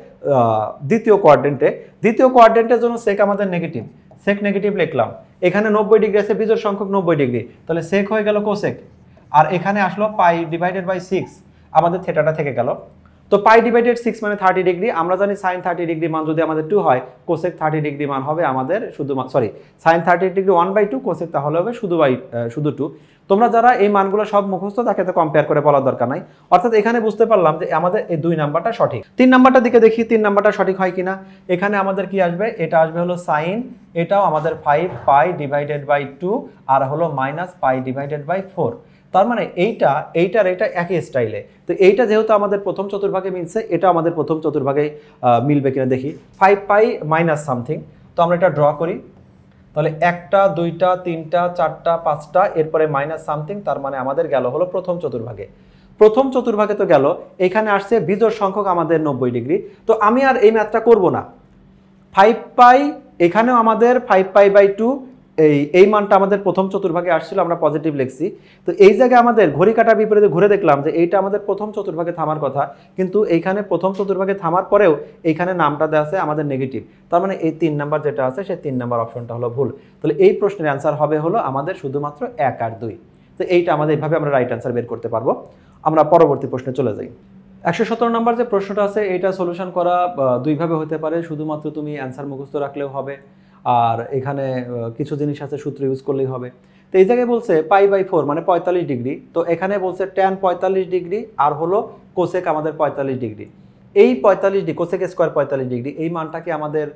দ্বিতীয় কোয়াড্রেন্টে। দ্বিতীয় কোয়াড্রেন্টের জন্য সেক আমাদের নেগেটিভ, সেক নেগেটিভ লিখলাম। এখানে 90 ডিগ্রি আছে, বিজোড় সংখ্যক 90 ডিগ্রি, তাহলে সেক হয়ে গেল কোসেক। আর এখানে আসলো π/6, আমাদের থেটাটা থেকে গেল। তো π/6 মানে 30 ডিগ্রি। আমরা জানি sin 30 ডিগ্রি মান যদি আমাদের 2 হয়, কোসেক 30 ডিগ্রি মান হবে আমাদের শুধু sin 30 ডিগ্রি 1/2, কোসেক তাহলে হবে শুধু 2। তোমরা যারা এই মানগুলো সব মুখস্থ তাকে তো কম্পেয়ার করে বলার দরকার নাই। অর্থাৎ এখানে বুঝতে পারলাম যে আমাদের এই 2 নাম্বারটা সঠিক। 3 নাম্বারটা দিকে দেখি 3 নাম্বারটা সঠিক হয় কিনা। এখানে আমাদের কি আসবে, এটা আসবে হলো sin, এটাও আমাদের 5π/2 আর হলো -π/4। তার মানে এইটার একই স্টাইলে। তো এইটা যেহেতু আমাদের প্রথম চতুর্ভাগে মিলছে, এটা আমাদের প্রথম চতুর্ভাগে মিলবে কিনা দেখি। 5π মাইনাস সামথিং, তো আমরা এটা ড্র করি। তাহলে 1টা 2টা 3টা 4টা 5টা, এরপরে মাইনাস সামথিং, তার মানে আমাদের গেল হলো প্রথম চতুর্ভাগে। প্রথম চতুর্ভাগে তো গেল, এখানে আসছে বিজোড় সংখ্যক আমাদের 90 ডিগ্রি। তো আমি আর এই ম্যাথটা করব না। 5π এখানেও আমাদের 5π/2, এই মানটা আমাদের প্রথম চতুর্ভাগে আসছিল, আমরা পজিটিভ লিখছি। তো এই জায়গায় আমাদের ঘড়ি কাঁটার বিপরীতে ঘুরে দেখলাম যে এইটা আমাদের প্রথম চতুর্ভাগে থামার কথা, কিন্তু এইখানে প্রথম চতুর্ভাগে থামার পরেও এইখানে নামটা দেওয়া আছে আমাদের নেগেটিভ। তার মানে এই 3 নাম্বার যেটা আছে সেই 3 নাম্বার অপশনটা হলো ভুল। তাহলে এই প্রশ্নের অ্যান্সার হবে হলো আমাদের শুধুমাত্র 1 আর 2। তো এইটা আমাদের এইভাবে আমরা রাইট অ্যান্সার বের করতে পারবো। আমরা পরবর্তী প্রশ্নে চলে যাই। 117 নম্বর যে প্রশ্নটা আছে এইটা সলিউশন করা দুইভাবে হতে পারে। শুধুমাত্র তুমি অ্যান্সার মুখস্থ রাখলেও হবে, আর এখানে কিছু জিনিস আছে সূত্র ইউজ করলেই হবে। তো এই জায়গায় বলছে π/4 মানে 45 ডিগ্রি, তো এখানে বলছে ট্যান 45 ডিগ্রি আর হলো কোসেক আমাদের 45 ডিগ্রি। এই 45 ডিগ্রি কোসেক স্কোয়ার 45 ডিগ্রি এই মানটা কি আমাদের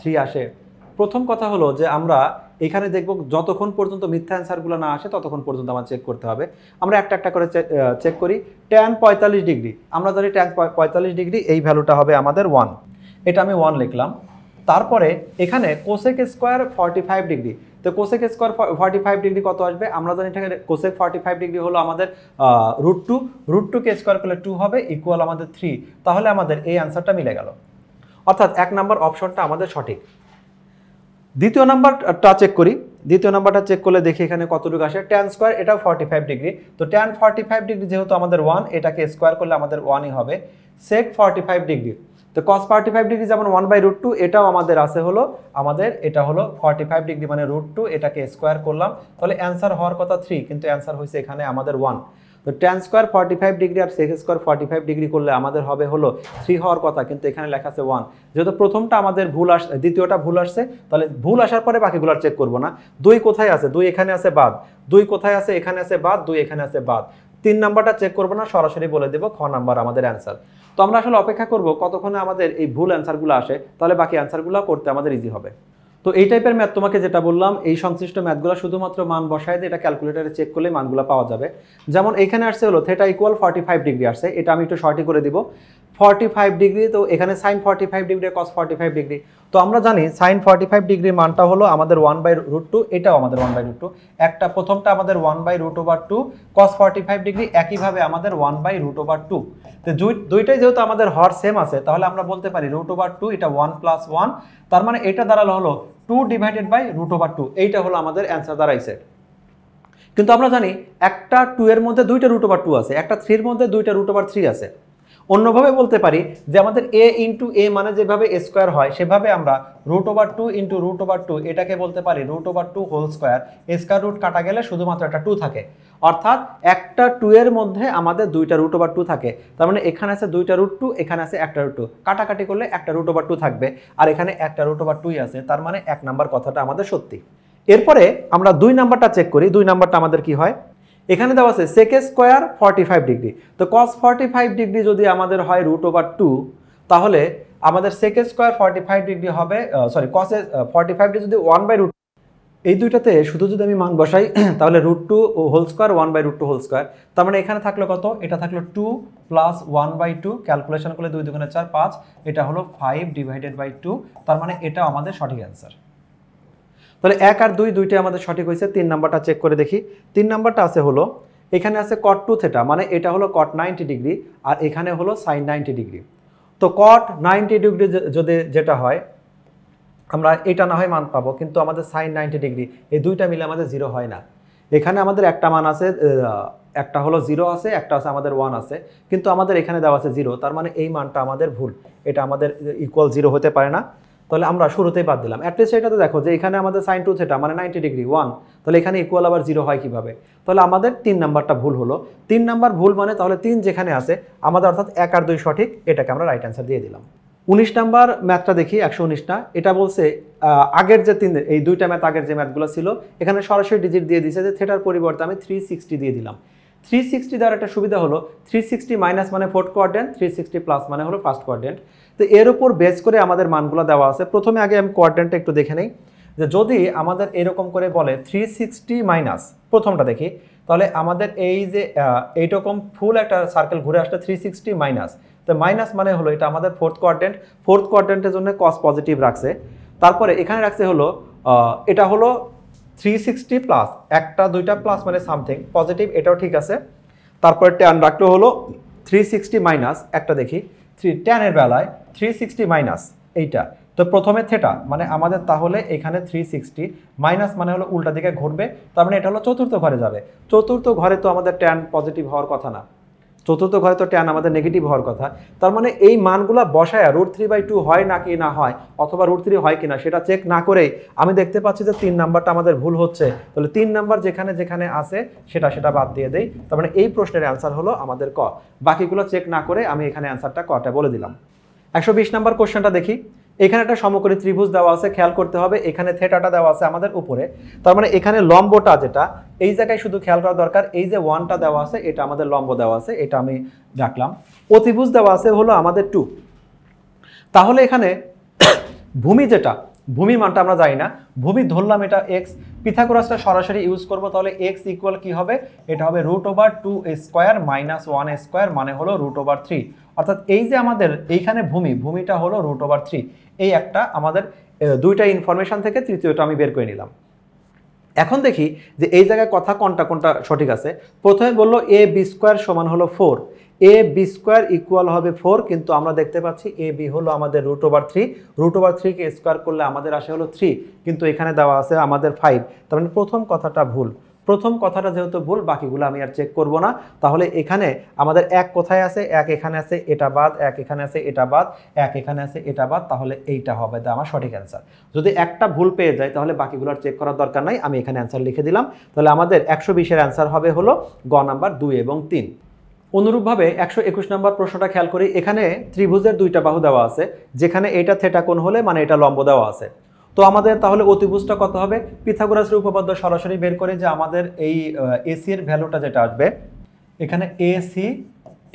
3 আসে। প্রথম কথা হলো যে আমরা এখানে দেখব যতক্ষণ পর্যন্ত মিথ্যা অ্যান্সারগুলো না আসে ততক্ষণ পর্যন্ত আমার চেক করতে হবে। আমরা একটা একটা করে চেক করি। ট্যান 45 ডিগ্রি, আমরা জানি ট্যান 45 ডিগ্রি এই ভ্যালুটা হবে আমাদের 1, এটা আমি 1 লিখলাম। তারপরে এখানে কোসেক স্কোয়ার 45 ডিগ্রি, তো কোসেক স্কোয়ার 45 ডিগ্রি কত আসবে, আমরা জানি এখানে কোসেক 45 ডিগ্রি হলো আমাদের √2 কে স্কোয়ার করলে 2 হবে ইকুয়াল আমাদের 3। তাহলে আমাদের এই অ্যান্সারটা মিলে গেল, অর্থাৎ 1 নম্বর অপশনটা আমাদের সঠিক। দ্বিতীয় নাম্বারটা চেক করি। দ্বিতীয় নাম্বারটা চেক করলে দেখি এখানে কতটুকু আসে। ট্যান স্কোয়ার এটাও 45 ডিগ্রি, তো ট্যান 45 ডিগ্রি যেহেতু আমাদের 1, এটাকে স্কোয়ার করলে আমাদের 1ই হবে। সেক 45 ডিগ্রি, তো cos 45 ডিগ্রি যেমন 1/√2, এটাও আমাদের আছে হলো আমাদের এটা হলো 45 ডিগ্রি মানে √2, এটাকে স্কোয়ার করলাম, তাহলে অ্যান্সার হওয়ার কথা 3, কিন্তু অ্যান্সার হয়েছে এখানে আমাদের 1। তো ট্যান স্কোয়ার 45 ডিগ্রি আর সেক স্কোয়ার 45 ডিগ্রি করলে আমাদের হবে হলো 3 হওয়ার কথা, কিন্তু এখানে লেখা আছে 1। যেহেতু প্রথমটা আমাদের ভুল আসছে, দ্বিতীয়টা ভুল আসছে, তাহলে ভুল আসার পরে বাকিগুলো আর চেক করবো না। 2 কোথায় আছে, 2 এখানে আছে বাদ, 2 কোথায় আছে, এখানে আছে বাদ, 2 এখানে আছে বাদ। 3 নাম্বারটা চেক করবো না, সরাসরি বলে দেবো খ নাম্বার আমাদের অ্যান্সার। তো আমরা আসলে অপেক্ষা করবো কতক্ষণে আমাদের এই ভুল অ্যান্সারগুলো আসে, তাহলে বাকি অ্যান্সারগুলো করতে আমাদের ইজি হবে। তো এই টাইপের ম্যাথ তোমাকে যেটা বললাম, এই সংশ্লিষ্ট ম্যাথগুলো শুধুমাত্র মান বসায় দিয়ে এটা ক্যালকুলেটারে চেক করলে মানগুলো পাওয়া যাবে। যেমন এখানে আসছে হলো থিটা ইকুয়াল 45 ডিগ্রি আসছে, এটা আমি একটু শর্টই করে দিব 45 ডিগ্রি। তো এখানে সাইন 45 ডিগ্রি কস 45 ডিগ্রি। তো আমরা জানি সাইন 45 ডিগ্রির মানটা হলো আমাদের 1/√2, এটাও আমাদের 1/√2। একটা প্রথমটা আমাদের 1/√2 কস 45 ডিগ্রি, একইভাবে আমাদের 1/√2। তো দুইটাই যেহেতু আমাদের হর সেম আছে, তাহলে আমরা বলতে পারি √2 এটা 1 + 1, তার মানে এটা দাঁড়ালো হলো 2 ডিভাইডেড বাই √2। এইটা হলো আমাদের অ্যান্সার দাঁড়াইছে। কিন্তু আমরা জানি একটা 2 এর মধ্যে দুইটা √2 আছে, একটা 3 এর মধ্যে দুইটা √3 আছে। অন্যভাবে বলতে পারি যে আমাদের a ইন্টু a মানে যেভাবে a স্কোয়ার হয়, সেভাবে আমরা √2 ইন্টু √2 এটাকে বলতে পারি √2 হোল স্কোয়ার। স্কোয়ার রুট কাটা গেলে শুধুমাত্র একটা 2 থাকে, অর্থাৎ একটা 2 এর মধ্যে আমাদের দুইটা √2 থাকে। তার মানে এখানে আছে দুইটা √2, এখানে আছে একটা √2, কাটাকাটি করলে একটা √2 থাকবে, আর এখানে একটা √2ই আছে। তার মানে 1 নাম্বার কথাটা আমাদের সত্যি। এরপরে আমরা 2 নাম্বারটা চেক করি। 2 নাম্বারটা আমাদের কি হয়, এখানে দেওয়া আছে সেক স্কোয়ার 45 ডিগ্রি। তো cos 45 ডিগ্রি যদি আমাদের হয় √2, তাহলে আমাদের সেক স্কোয়ার 45 ডিগ্রি হবে, সরি cos 45 ডিগ্রি যদি 1/√2, এই দুইটাতে শুধু যদি আমি মান বসাই তাহলে √2 হোল স্কোয়ার 1/√2 হোল স্কোয়ার। তার মানে এখানে থাকলো কত, এটা থাকলো 2 প্লাস 1/2, ক্যালকুলেশন করলে 2 2 4 5, এটা হলো 5 ডিভাইডেড বাই 2। তার মানে এটা আমাদের সঠিক অ্যান্সার। তাহলে 1 আর 2 দুইটাই আমাদের সঠিক হয়েছে। 3 নাম্বারটা চেক করে দেখি। 3 নাম্বারটা আছে হলো এখানে আছে cot 2 থিটা, মানে এটা হলো cot 90 ডিগ্রি, আর এখানে হলো sin 90 ডিগ্রি। তো cot 90 ডিগ্রি যদি যেটা হয়, আমরা এটা না হয় মান পাবো, কিন্তু আমাদের sin 90 ডিগ্রি এই দুইটা মিলে আমাদের 0 হয় না। এখানে আমাদের একটা মান আছে, একটা হলো 0 আছে, একটা আছে আমাদের 1 আছে, কিন্তু আমাদের এখানে দেওয়া আছে 0। তার মানে এই মানটা আমাদের ভুল, এটা আমাদের ইকুয়াল 0 হতে পারে না। তাহলে আমরা শুরুতেই বাদ দিলাম। অ্যাটলিস্ট এটাতে দেখো যে এখানে আমাদের sin 2 থিটা মানে 90 ডিগ্রি 1, তাহলে এখানে ইকুয়াল আবার 0 হয় কিভাবে? তাহলে আমাদের 3 নাম্বারটা ভুল হলো। 3 নাম্বার ভুল মানে তাহলে 3 যেখানে আছে আমাদের, অর্থাৎ 1 আর 2 সঠিক, এটাকে আমরা রাইট অ্যান্সার দিয়ে দিলাম। 19 নাম্বার ম্যাথটা দেখি, 119টা। এটা বলছে আগের যে এই দুইটা ম্যাথ, আগের যে ম্যাথগুলো ছিল, এখানে সরাসরি ডিজিট দিয়ে দিয়েছে যে থিটার পরিবর্তে আমি 360 দিয়ে দিলাম। 360 দেওয়ার একটা সুবিধা হলো 360 মাইনাস মানে ফোর্থ কোয়াড্রেন্ট, 360 প্লাস মানে হলো ফার্স্ট কোয়াড্রেন্ট। তো এর উপর বেস করে আমাদের মানগুলো দেওয়া আছে। প্রথমে আগে আমি কোয়াড্রেন্টটা একটু দেখে নেই, যে যদি আমাদের এরকম করে বলে 360 মাইনাস, প্রথমটা দেখি, তাহলে আমাদের এই যে এইরকম ফুল একটা সার্কেল ঘুরে আসলে 360 মাইনাস, তো মাইনাস মানে হলো এটা আমাদের ফোর্থ কোয়াড্রেন্ট, ফোর্থ কোয়াড্রেন্টের জন্য কস পজিটিভ রাখছে। তারপরে এখানে রাখছে হলো এটা হলো 360 প্লাস, একটা দুইটা প্লাস মানে সামথিং পজিটিভ, এটাও ঠিক আছে। তারপরে ট্যান রাখলো হলো 360 মাইনাস, একটা দেখি ট্যানের বেলায় 360 মাইনাস এইটা, তো প্রথমে থেটা মানে আমাদের তাহলে এখানে 360 মাইনাস মানে হলো উল্টা দিকে ঘুরবে, তার মানে এটা হলো চতুর্থ ঘরে যাবে। চতুর্থ ঘরে তো আমাদের ট্যান পজিটিভ হওয়ার কথা না, চতুর্থ ঘরে তো ট্যান আমাদের নেগেটিভ হওয়ার কথা। তার মানে এই মানগুলা বসায় √3/2 হয় নাকি না হয়, অথবা √3 হয় কিনা সেটা চেক না করেই আমি দেখতে পাচ্ছি যে 3 নাম্বারটা আমাদের ভুল হচ্ছে। তাহলে 3 নাম্বার যেখানে যেখানে আছে সেটা বাদ দিয়ে দেই। তার মানে এই প্রশ্নের অ্যান্সার হলো আমাদের ক। বাকিগুলো চেক না করে আমি এখানে অ্যান্সারটা কটা বলে দিলাম। 120 নাম্বার কোশ্চেনটা দেখি। এখানে একটা সমকোণী ত্রিভুজ দেওয়া আছে, খেয়াল করতে হবে এখানে থেটাটা দেওয়া আছে আমাদের উপরে, তার মানে এখানে লম্বটা যেটা এই জায়গায় শুধু খেয়াল করা দরকার, এই যে 1টা দেওয়া আছে এটা আমাদের লম্ব দেওয়া আছে, এটা আমি রাখলাম। অতিভুজ দেওয়া আছে হলো আমাদের 2। তাহলে এখানে ভূমি যেটা, ভূমির মানটা আমরা জানি না, ভূমি ধরলাম এটা x, পিথাগোরাসটা সরাসরি ইউজ করব, তাহলে x ইকুয়াল কি হবে, এটা হবে √2 স্কোয়ার মাইনাস 1 স্কোয়ার মানে হলো √3। অর্থাৎ এই যে আমাদের এইখানে ভূমিটা হলো √3। এই একটা আমাদের দুইটা ইনফরমেশন থেকে তৃতীয়টা আমি বের করে নিলাম। এখন দেখি যে এই জায়গায় কথা কোনটা সঠিক আছে। প্রথমে বললো ab স্কোয়ার সমান হলো 4, ab স্কোয়ার ইকুয়াল হবে 4, কিন্তু আমরা দেখতে পাচ্ছি ab হলো আমাদের √3, √3 কে স্কোয়ার করলে আমাদের আসে হলো 3, কিন্তু এখানে দেওয়া আছে আমাদের 5। তার মানে প্রথম কথাটা ভুল, প্রথম কথাটা যেহেতু ভুল, বাকিগুলো আমি আর চেক করব না। তাহলে এখানে আমাদের এক কোথায় আছে, এক এখানে আছে, এটা বাদ, এক এখানে আছে, এটা বাদ, এক এখানে আছে, এটা বাদ, তাহলে এইটা হবে আমার সঠিক অ্যান্সার। যদি একটা ভুল পেয়ে যায় তাহলে বাকিগুলো আর চেক করার দরকার নাই, আমি এখানে অ্যান্সার লিখে দিলাম। তাহলে আমাদের 120-এর অ্যান্সার হবে হলো গ নাম্বার 2 এবং 3। অনুরূপভাবে 121 নম্বর প্রশ্নটা খেয়াল করি। এখানে ত্রিভুজের দুইটা বাহু দেওয়া আছে, যেখানে এটা থেটা কোণ হলে মানে এটা লম্ব দেওয়া আছে। তো আমাদের তাহলে অতিভুজটা কত হবে? পিথাগোরাসের উপপাদ্য সরাসরি বের করে যে আমাদের এই এসি এর ভ্যালুটা যেটা আসবে, এখানে এসি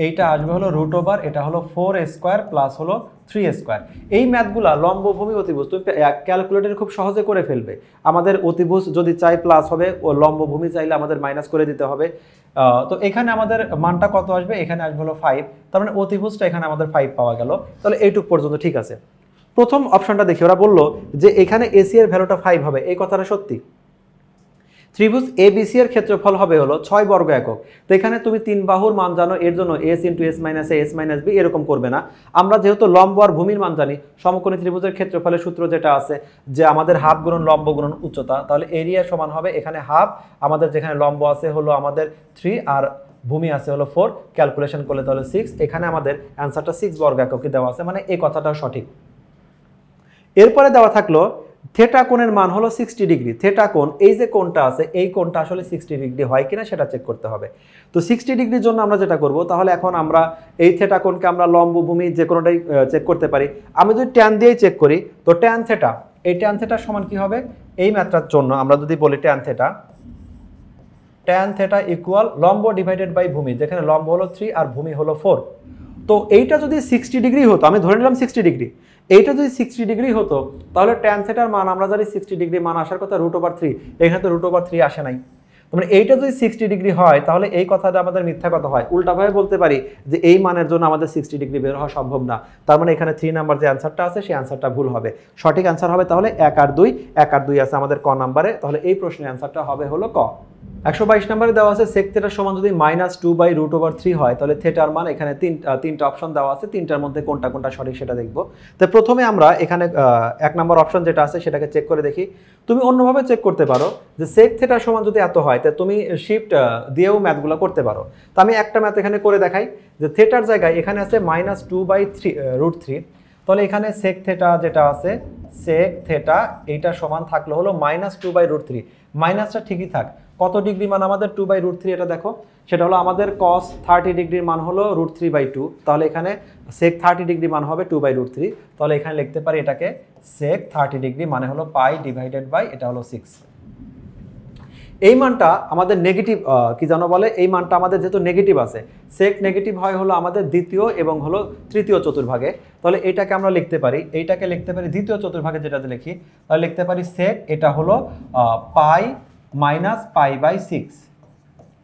এইটা আসবে হলো √, এটা হলো 4a² প্লাস হলো 3a²। এই ম্যাথগুলা লম্বভূমি অতিভুজ তুমি ক্যালকুলেটরে খুব সহজে করে ফেলবে। আমাদের অতিভুজ যদি চাই প্লাস হবে, ও লম্বভূমি চাইলে আমাদের মাইনাস করে দিতে হবে। তো এখানে আমাদের মানটা কত আসবে? এখানে আসবে হলো 5, তার মানে অতিভুজটা এখানে আমাদের 5 পাওয়া গেল। তাহলে এইটুক পর্যন্ত ঠিক আছে। প্রথম অপশনটা দেখি, ওরা বললো যে এখানে এসি এর ভ্যালুটা 5 হবে, এই কথাটা সত্যি। ত্রিভুজ এবিসি এর ক্ষেত্রফল হবে হলো 6 বর্গ একক। তো এখানে তুমি 3 বাহুর মান জানো, এর জন্য s × s - a s - b এরকম করবে না। আমরা যেহেতু লম্ব আর ভূমির মান জানি, সমকোণী ত্রিভুজের ক্ষেত্রফলের সূত্র যেটা আছে যে আমাদের হাফ গুণন লম্ব গুণন উচ্চতা, তাহলে এরিয়া সমান হবে এখানে হাফ, আমাদের যেখানে লম্ব আছে হলো আমাদের 3 আর ভূমি আছে হলো 4, ক্যালকুলেশন করলে তাহলে 6। এখানে আমাদের অ্যান্সারটা 6 বর্গ এককে দেওয়া আছে, মানে এই কথাটাও সঠিক। এরপরে দেওয়া থাকলো থেটা কোণের মান হলো 60 ডিগ্রি। থেটা কোণ, এই যে কোণটা আছে, এই কোণটা আসলে 60 ডিগ্রি হয় কিনা সেটা চেক করতে হবে। তো 60 ডিগ্রির জন্য আমরা যেটা করব, তাহলে এখন আমরা এই থেটা কোণকে আমরা লম্ব ভূমি যে কোনোটাই চেক করতে পারি। আমি যদি ট্যান দিয়েই চেক করি, তো ট্যান থেটা, এই ট্যান থেটা সমান কি হবে? এই ম্যাথটার জন্য আমরা যদি বলি ট্যান থেটা ইকুয়াল লম্ব ডিভাইডেড বাই ভূমি, যেখানে লম্ব হলো 3 আর ভূমি হলো 4। তো এইটা যদি 60 ডিগ্রি হতো, আমি ধরে নিলাম 60 ডিগ্রি, এইটা যদি 60 ডিগ্রি হতো তাহলে ট্যান থেটার মান আমরা জানি 60 ডিগ্রি মান আসার কথা √3, এখানে তো √3 আসে নাই। মানে এইটা যদি 60 ডিগ্রি হয় তাহলে এই কথাটা আমাদের মিথ্যা কথা হয়। উল্টাভাবে বলতে পারি যে এই মানের জন্য আমাদের 60 ডিগ্রি বের হওয়া সম্ভব না। তার মানে এখানে 3 নাম্বার যে অ্যান্সারটা আছে সেই অ্যান্সারটা ভুল হবে। সঠিক অ্যান্সার হবে তাহলে 1 আর 2, 1 আর 2 আছে আমাদের ক নাম্বারে। তাহলে এই প্রশ্নের অ্যান্সারটা হবে হলো ক। 122 নম্বরে দেওয়া আছে সেক থেটার সমান যদি -2/√3 হয়, তাহলে থেটার মান, এখানে তিনটা অপশন দেওয়া আছে, তিনটার মধ্যে কোনটা কোনটা সঠিক সেটা দেখব। তো প্রথমে আমরা এখানে 1 নম্বর অপশন যেটা আছে সেটাকে চেক করে দেখি। তুমি অন্যভাবে চেক করতে পারো যে সেক থেটার সমান যদি এত হয়, তা তুমি শিফট দিয়েও ম্যাথগুলো করতে পারো। তো আমি একটা ম্যাথ এখানে করে দেখাই যে থেটার জায়গায় এখানে আছে -2/√3, তাহলে এখানে সেক থেটা যেটা আছে, সেক থেটা এইটা সমান থাকলো হলো -2/√3। মাইনাসটা ঠিকই থাক, কত ডিগ্রি মান আমাদের 2/√3 এটা দেখো, সেটা হলো আমাদের cos 30 ডিগ্রির মান হলো √3/2, তাহলে এখানে sec 30 ডিগ্রি মান হবে 2/√3। তাহলে এখানে লিখতে পারি এটাকে sec 30 ডিগ্রি মানে হলো পাই ডিভাইডেড বাই এটা হলো 6। এই মানটা আমাদের নেগেটিভ কি জানো বলে, এই মানটা আমাদের যেহেতু নেগেটিভ আছে, sec নেগেটিভ হয় হলো আমাদের দ্বিতীয় এবং হলো তৃতীয় চতুর্ভাগে। তাহলে এটাকে আমরা লিখতে পারি, এইটাকে লিখতে পারি দ্বিতীয় চতুর্ভাগে যেটাতে লিখি, তাহলে লিখতে পারি sec এটা হলো পাই মাইনাস π/6।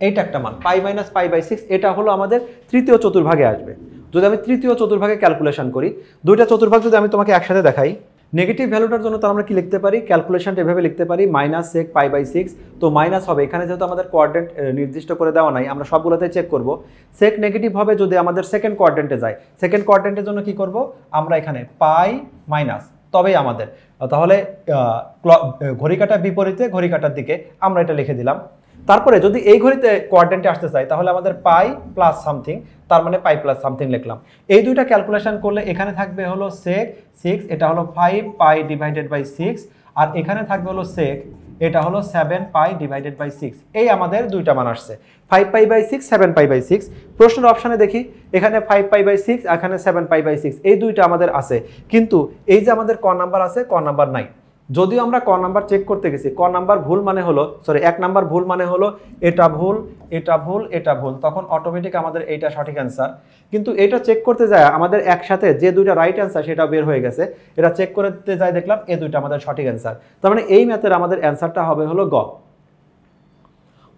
এইটা একটা মান পাই মাইনাস π/6, এটা হলো আমাদের তৃতীয় চতুর্ভাগে আসবে। যদি আমি তৃতীয় চতুর্ভাগে ক্যালকুলেশন করি, দুইটা চতুর্ভাগ যদি আমি তোমাকে একসাথে দেখাই, নেগেটিভ ভ্যালুটার জন্য তো আমরা কি লিখতে পারি, ক্যালকুলেশনটা এভাবে লিখতে পারি -sec π/6। তো মাইনাস হবে, এখানে যেহেতু আমাদের কোঅর্ডিনেট নির্দিষ্ট করে দেওয়া নাই, আমরা সবগুলোতে চেক করব। sec নেগেটিভ হবে যদি আমাদের সেকেন্ড কোঅর্ডিনেটে যায়, সেকেন্ড কোঅর্ডিনেটের জন্য কি করব, আমরা এখানে পাই মাইনাস, তবেই আমাদের, তাহলে ঘড়ি কাঁটার বিপরীতে ঘড়ি কাঁটার দিকে আমরা এটা লিখে দিলাম। তারপরে যদি এই ঘড়িতে কোঅর্ডিনেটে আসতে চাই তাহলে আমাদের পাই প্লাস সামথিং, তার মানে পাই প্লাস সামথিং লিখলাম। এই দুইটা ক্যালকুলেশন করলে এখানে থাকবে হলো sec 6, এটা হলো 5 পাই ডিভাইডেড বাই 6, আর এখানে থাকবে হলো sec এটা হলো 7 পাই ডিভাইডেড বাই 6। এই আমাদের দুইটা মান আসছে, 5 π/6, 7 π/6। প্রশ্নের অপশনে দেখি এখানে 5 π/6, এখানে 7 π/6, এই দুইটা আমাদের আছে, কিন্তু এই যে আমাদের ক নাম্বার আছে, ক নাম্বার নাই। যদিও আমরা ক নাম্বার চেক করতে গেছি, ক নাম্বার ভুল মানে হলো, সরি 1 নাম্বার ভুল মানে হলো এটা ভুল, এটা ভুল, এটা ভুল, তখন অটোমেটিক আমাদের এইটা সঠিক অ্যান্সার। কিন্তু এটা চেক করতে যায় আমাদের একসাথে যে দুইটা রাইট অ্যান্সার সেটা বের হয়ে গেছে, এটা চেক করতে যাই দেখলাম এই দুইটা আমাদের সঠিক অ্যান্সার। তার মানে এই ম্যাথের আমাদের অ্যান্সারটা হবে হলো গ।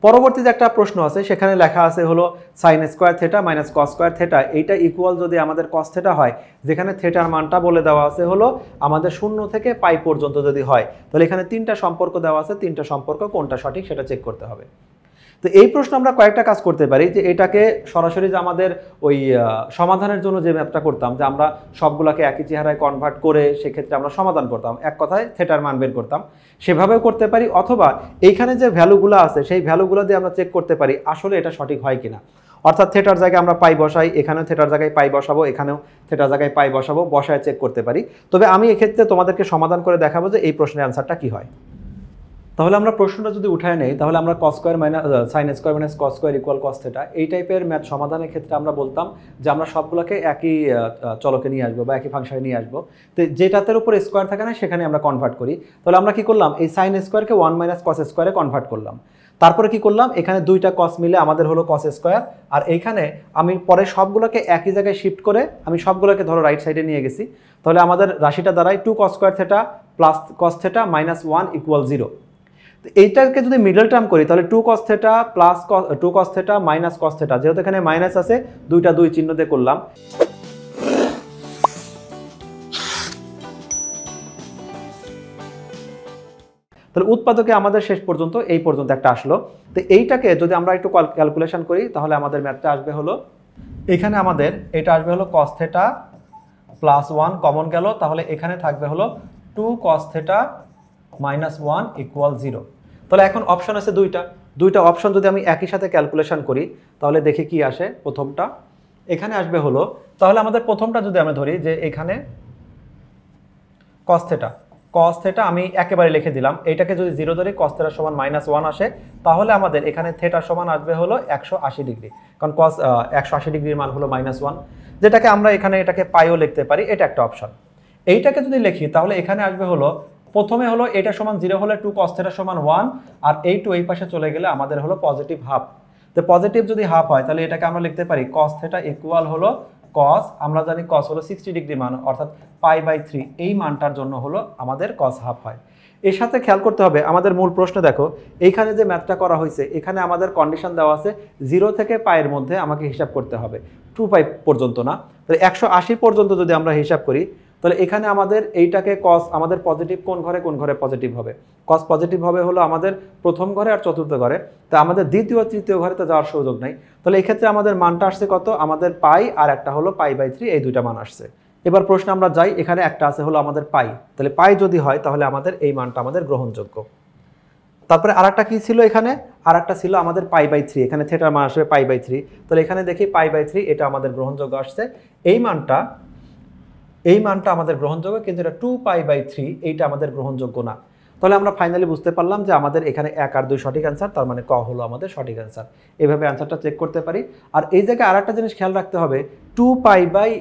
পরবর্তী যে একটা প্রশ্ন আছে সেখানে লেখা আছে হলো sin square theta minus cos square theta, এইটা ইকুয়াল যদি আমাদের cos থেটা হয়, যেখানে থেটার মানটা বলে দেওয়া আছে হলো আমাদের 0 থেকে পাই পর্যন্ত যদি হয়, তাহলে এখানে তিনটা সম্পর্ক দেওয়া আছে, তিনটা সম্পর্ক কোনটা সঠিক সেটা চেক করতে হবে। তো তো এই প্রশ্ন আমরা কয়েকটা কাজ করতে পারি, যে এটাকে সরাসরি যে আমাদের ওই সমাধানের জন্য যে ম্যাথটা করতাম, যে আমরা সবগুলোকে একই চেহারায় কনভার্ট করে সেক্ষেত্রে আমরা সমাধান করতাম, এক কথায় থিটার মান বের করতাম, সেভাবেও করতে পারি। অথবা এইখানে যে ভ্যালুগুলো আছে সেই ভ্যালুগুলো দিয়ে আমরা চেক করতে পারি আসলে এটা সঠিক হয় কিনা। অর্থাৎ থিটার জায়গায় আমরা পাই বসাই, এখানেও থিটার জায়গায় পাই বসাবো, এখানেও থিটার জায়গায় পাই বসাবো, বসায় চেক করতে পারি। তবে আমি এক্ষেত্রে তোমাদেরকে সমাধান করে দেখাবো যে এই প্রশ্নের অ্যান্সারটা কি হয়। তাহলে আমরা প্রশ্নটা যদি উঠায় নেই, তাহলে আমরা cos square minus sin square minus cos square equal cos theta এই টাইপের ম্যাথ সমাধানের ক্ষেত্রে আমরা বলতাম যে আমরা সবগুলোকে একই চলকে নিয়ে আসবো বা একই ফাংশনে নিয়ে আসবো। তো যেটাতের উপর স্কোয়ার থাকে না সেখানে আমরা কনভার্ট করি। তাহলে আমরা কি করলাম, এই sin স্কোয়ারকে 1 মাইনাস cos স্কোয়ারে কনভার্ট করলাম। তারপরে কি করলাম, এখানে দুইটা cos মিলে আমাদের হলো cos স্কোয়ার, আর এইখানে আমি পরে সবগুলোকে একই জায়গায় শিফট করে আমি সবগুলোকে ধরো রাইট সাইডে নিয়ে গেছি। তাহলে আমাদের রাশিটা দাঁড়ায় 2 cos square theta plus cos theta minus 1 equal 0। এইটাকে যদি মিডল টার্ম করি তাহলে 2 cos theta plus 2 cos theta minus cos theta, যেহেতু এখানে মাইনাস আছে দুইটা দুই চিহ্ন দিয়ে করলাম। তাহলে উৎপাদকে আমাদের শেষ পর্যন্ত এই পর্যন্ত একটা আসলো। তো এইটাকে যদি আমরা একটু ক্যালকুলেশন করি তাহলে আমাদের ম্যাথটা আসবে হলো, এখানে আমাদের এটা আসবে হলো cos থিটা প্লাস 1 কমন গেল, তাহলে এখানে থাকবে হলো 2 cos থিটা মাইনাস 1 ইকুয়াল 0। তাহলে এখন অপশন আছে দুইটা অপশন যদি আমি একই সাথে ক্যালকুলেশন করি তাহলে দেখি কি আসে। প্রথমটা এখানে আসবে হলো, তাহলে আমাদের প্রথমটা যদি আমরা ধরি যে এখানে cos থিটা আমি একেবারে লিখে দিলাম, এইটাকে যদি 0 ধরি cos থিটা সমান মাইনাস 1 আসে, তাহলে আমাদের এখানে থিটা সমান আসবে হলো 180 ডিগ্রি, কারণ cos 180 ডিগ্রির মান হলো মাইনাস 1, যেটাকে আমরা এখানে এটাকে পাইও লিখতে পারি, এটা একটা অপশন। এইটাকে যদি লিখি তাহলে এখানে আসবে হলো, প্রথমে হলো এটা সমান 0 হলে 2 cos থিটা সমান 1, আর এই 2 এই পাশে চলে গেলে আমাদের হলো পজিটিভ হাফ। তো পজিটিভ যদি হাফ হয় তাহলে এটাকে আমরা লিখতে পারি cos থিটা ইকুয়াল হলো cos, আমরা জানি cos হলো 60 ডিগ্রি মান, অর্থাৎ π/3, এই মানটার জন্য হলো আমাদের cos হাফ হয়। এর সাথে খেয়াল করতে হবে আমাদের মূল প্রশ্ন, দেখো এইখানে যে ম্যাথটা করা হয়েছে এখানে আমাদের কন্ডিশন দেওয়া আছে 0 থেকে পায়ের মধ্যে আমাকে হিসাব করতে হবে, 2π পর্যন্ত না। তাহলে 180 পর্যন্ত যদি আমরা হিসাব করি তাহলে এখানে আমাদের এইটাকে cos আমাদের পজিটিভ কোন ঘরে পজিটিভ হবে, cos পজিটিভ হবে হলো আমাদের প্রথম ঘরে আর চতুর্থ ঘরে, তা আমাদের দ্বিতীয় তৃতীয় ঘরে তো যাওয়ার সুযোগ নাই। তাহলে এই ক্ষেত্রে আমাদের মানটা আসছে কত, আমাদের পাই আর একটা হলো π/3, এই দুইটা মান আসছে। এবার প্রশ্ন আমরা যাই, এখানে একটা আছে হলো আমাদের পাই, তাহলে পাই যদি হয় তাহলে আমাদের এই মানটা আমাদের গ্রহণযোগ্য। তারপরে আরেকটা কি ছিল, এখানে আরেকটা ছিল আমাদের π/3, এখানে থিটার মান আসবে π/3, তাহলে এখানে দেখি π/3 এটা আমাদের গ্রহণযোগ্য আসছে, এই মানটা আমাদের গ্রহণযোগ্য, কিন্তু এটা 2π/3 এইটা আমাদের গ্রহণযোগ্য না। তাহলে আমরা ফাইনালি বুঝতে পারলাম যে আমাদের এখানে 1 আর 2 সঠিক অ্যান্সার, তার মানে ক হলো আমাদের সঠিক অ্যান্সার। এভাবে অ্যান্সারটা চেক করতে পারি। আর এই জায়গায় আরেকটা জিনিস খেয়াল রাখতে হবে, 2π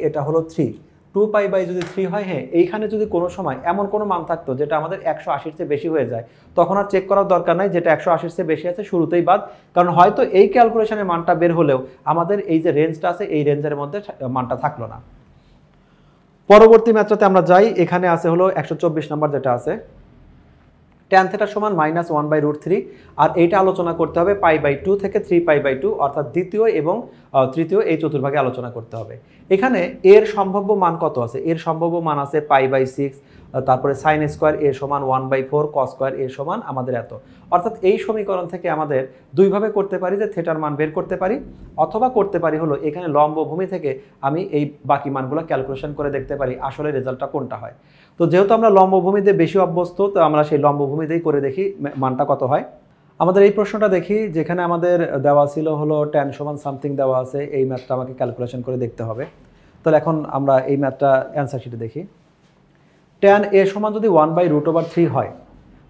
এটা হলো 3, 2π যদি 3 হয়, হ্যাঁ এইখানে যদি কোনো সময় এমন কোনো মান থাকতো যেটা আমাদের 180 চেয়ে বেশি হয়ে যায়, তখন আর চেক করার দরকার নাই, যেটা 180 চেয়ে বেশি আছে শুরুতেই বাদ, কারণ হয়তো এই ক্যালকুলেশনের মানটা বের হলেও আমাদের এই যে রেঞ্জটা আছে এই রেঞ্জের মধ্যে মানটা থাকলো না। পরবর্তী ম্যাথটাতে আমরা যাই, এখানে আছে হলো 124 নম্বর যেটা আছে tan থিটা সমান -1/√3, আর এইটা আলোচনা করতে হবে π/2 থেকে 3π/2, অর্থাৎ দ্বিতীয় এবং তৃতীয় এই চতুর্ভাগে আলোচনা করতে হবে। এখানে এর সম্ভাব্য মান কত আছে, এর সম্ভাব্য মান আছে π/6, তারপরে sin স্কোয়ার এ সমান 1/4, cos স্কোয়ার এ সমান আমাদের এত। অর্থাৎ এই সমীকরণ থেকে আমাদের দুইভাবে করতে পারি, যে থিটার মান বের করতে পারি, অথবা করতে পারি হলো এখানে লম্ব ভূমি থেকে আমি এই বাকি মানগুলো ক্যালকুলেশন করে দেখতে পারি আসলে রেজাল্টটা কোনটা হয়। তো যেহেতু আমরা লম্বভূমিতে বেশি অভ্যস্ত, তো আমরা সেই লম্বভূমিতেই করে দেখি মানটা কত হয়। আমাদের এই প্রশ্নটা দেখি, যেখানে আমাদের দেওয়া ছিল হলো tan সমান সামথিং দেওয়া আছে, এই ম্যাথটা আমাকে ক্যালকুলেশন করে দেখতে হবে। তাহলে এখন আমরা এই ম্যাথটা অ্যান্সার শিটে দেখি। tan a সমান যদি 1/√3 হয়,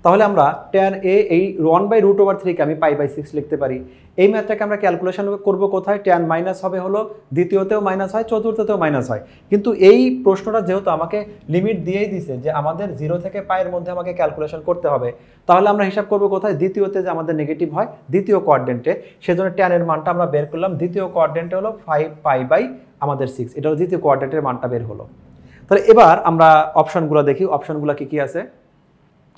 তাহলে আমরা tan a এই 1/√3 কে আমি π/6 লিখতে পারি। এই ম্যাথটাকে আমরা ক্যালকুলেশন করব কোথায়, tan মাইনাস হবে হলো দ্বিতীয়তেও মাইনাস হয়, চতুর্থতেও মাইনাস হয়, কিন্তু এই প্রশ্নটা যেহেতু আমাকে লিমিট দিয়েই দিছে যে আমাদের 0 থেকে পায়ের মধ্যে আমাকে ক্যালকুলেশন করতে হবে, তাহলে আমরা হিসাব করব কোথায়, দ্বিতীয়তে যে আমাদের নেগেটিভ হয় দ্বিতীয় কোয়াড্রেন্টে, সেজন্য tan এর মানটা আমরা বের করলাম, দ্বিতীয় কোয়াড্রেন্টে হলো 5π/6, এটা হলো দ্বিতীয় কোয়াড্রেন্টের মানটা বের হলো। তাহলে এবার আমরা অপশনগুলো দেখি, অপশনগুলো কি আছে,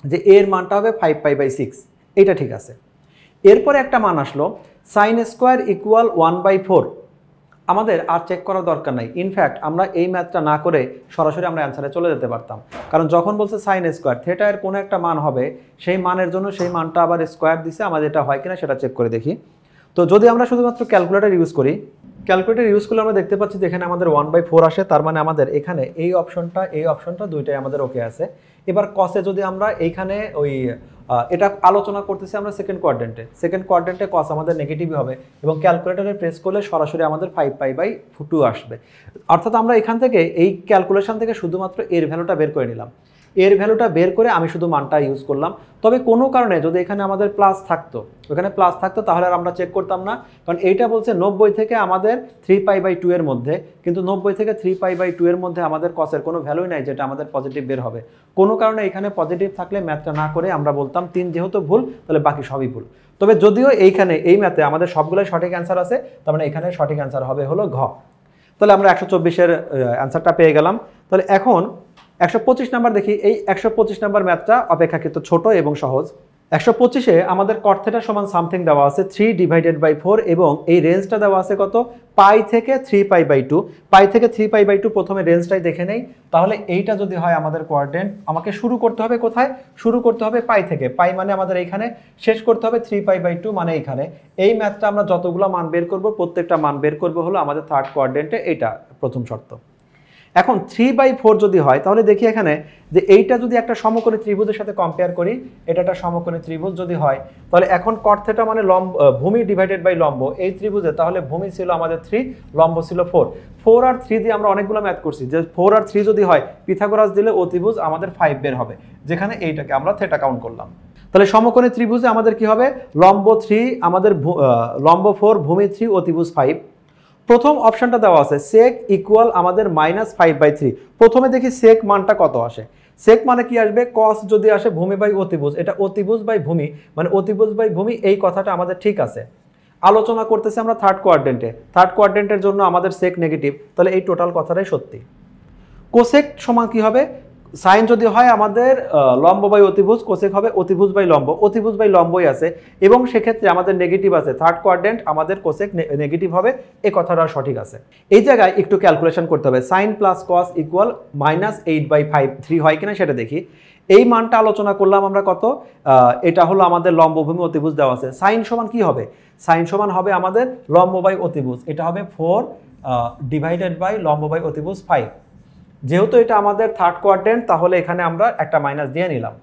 যে এর মানটা হবে 5π/6, এটা ঠিক আছে। এরপরে একটা মান আসলো sin স্কোয়ার ইকুয়াল 1/4, আমাদের আর চেক করার দরকার নাই। ইনফ্যাক্ট আমরা এই ম্যাথটা না করে সরাসরি আমরা অ্যান্সারে চলে যেতে পারতাম, কারণ যখন বলছে sin স্কোয়ার থিটা এর কোনো একটা মান হবে, সেই মানের জন্য সেই মানটা আবার স্কোয়ার দিছে, আমাদের এটা হয় কিনা সেটা চেক করে দেখি। তো যদি আমরা শুধুমাত্র ক্যালকুলেটর ইউজ করি, ক্যালকুলেটর ইউজ করলে আমরা দেখতে পাচ্ছি যে এখানে আমাদের 1/4 আসে, তার মানে আমাদের এখানে এই অপশনটা দুইটাই আমাদের ওকে আছে। এবার কসে যদি আমরা এইখানে ওই এটা আলোচনা করতেছি আমরা সেকেন্ড কোয়াড্রেন্টে কস আমাদের নেগেটিভই হবে এবং ক্যালকুলেটরে প্রেস করলে সরাসরি আমাদের 5π/2 আসবে। অর্থাৎ আমরা এখান থেকে এই ক্যালকুলেশন থেকে শুধুমাত্র এর ভ্যালুটা বের করে নিলাম, এর ভ্যালুটা বের করে আমি শুধু মানটা ইউজ করলাম। তবে কোনো কারণে যদি এখানে আমাদের প্লাস থাকতো, ওখানে প্লাস থাকতো তাহলে আর আমরা চেক করতাম না, কারণ এইটা বলছে 90 থেকে আমাদের 3π/2 এর মধ্যে, কিন্তু 90 থেকে 3π/2 এর মধ্যে আমাদের কসের কোনো ভ্যালুই নাই যেটা আমাদের পজিটিভ বের হবে। কোনো কারণে এখানে পজিটিভ থাকলে ম্যাথটা না করে আমরা বলতাম 3 যেহেতু ভুল তাহলে বাকি সবই ভুল। তবে যদিও এইখানে এই ম্যাথে আমাদের সবগুলোই সঠিক অ্যান্সার আছে, তার মানে এখানে সঠিক অ্যান্সার হবে হলো ঘ। তাহলে আমরা 124-এর অ্যান্সারটা পেয়ে গেলাম। তাহলে এখন 125 নাম্বার দেখি। এই 125 নাম্বার ম্যাথটা অপেক্ষাকৃত ছোট এবং সহজ। 125-এ আমাদের cot θ সমান সামথিং দেওয়া আছে 3/4 এবং এই রেঞ্জটা দেওয়া আছে কত, পাই থেকে 3π/2। পাই থেকে 3π/2 প্রথমে রেঞ্জটাই দেখে নেই। তাহলে এইটা যদি হয় আমাদের কোয়াড্রেন্ট, আমাকে শুরু করতে হবে কোথায়, শুরু করতে হবে পাই থেকে। পাই মানে আমাদের এইখানে, শেষ করতে হবে 3π/2 মানে এইখানে। এই ম্যাথটা আমরা যতগুলো মান বের করব প্রত্যেকটা মান বের করব হলো আমাদের থার্ড কোয়াড্রেন্টে, এইটা প্রথম শর্ত। এখন 3/4 যদি হয় তাহলে দেখি এখানে যে এইটা যদি একটা সমকোণী ত্রিভুজের সাথে কম্পেয়ার করি, এটা একটা সমকোণী ত্রিভুজ যদি হয় তাহলে এখন cot θ মানে ভূমি ডিভাইডেড বাই লম্ব, এই ত্রিভুজে তাহলে ভূমি ছিল আমাদের 3, লম্ব ছিল 4। 4 আর 3 দিয়ে আমরা অনেকগুলো ম্যাথ করছি যে 4 আর 3 যদি হয় পিথাগোরাস দিলে অতিভুজ আমাদের 5 বের হবে, যেখানে এইটাকে আমরা θ কাউন্ট করলাম। তাহলে সমকোণী ত্রিভুজে আমাদের কি হবে, লম্ব 3 আমাদের লম্ব 4, ভূমি 3, অতিভুজ 5। প্রথম অপশনটা দেওয়া আছে sec ইকুয়াল আমাদের -5/3। প্রথমে দেখি sec মানটা কত আসে। sec মানে কি আসবে, cos যদি আসে ভূমি বাই অতিভুজ, এটা অতিভুজ বাই ভূমি মানে অতিভুজ বাই ভূমি, এই কথাটা আমাদের ঠিক আছে। আলোচনা করতেছি আমরা থার্ড কোয়াড্রেন্টের জন্য আমাদের sec নেগেটিভ, তাহলে এই টোটাল কথাটাই সত্যি। কোসেক সমান কি হবে, সাইন যদি হয় আমাদের লম্ব বাই অতিভুজ, কোসেক হবে অতিভুজ বাই লম্বই আছে এবং সেক্ষেত্রে আমাদের নেগেটিভ আছে, থার্ড কোয়াড্রেন্ট আমাদের কোসেক নেগেটিভ হবে, এই কথাটা সঠিক আছে। এই জায়গায় একটু ক্যালকুলেশন করতে হবে, সাইন প্লাস কস ইকুয়াল -8/5 3 হয় কিনা সেটা দেখি। এই মানটা আলোচনা করলাম আমরা কত, এটা হলো আমাদের লম্বভূমি অতিভুজ দেওয়া আছে। সাইন সমান কি হবে, সাইন সমান হবে আমাদের লম্ব বাই অতিভুজ, এটা হবে 4 ডিভাইডেড বাই লম্ব বাই অতিভুজ 5। যেহেতু এটা আমাদের থার্ড কোয়াড্রেন্ট তাহলে এখানে আমরা একটা মাইনাস দিয়ে নিলাম।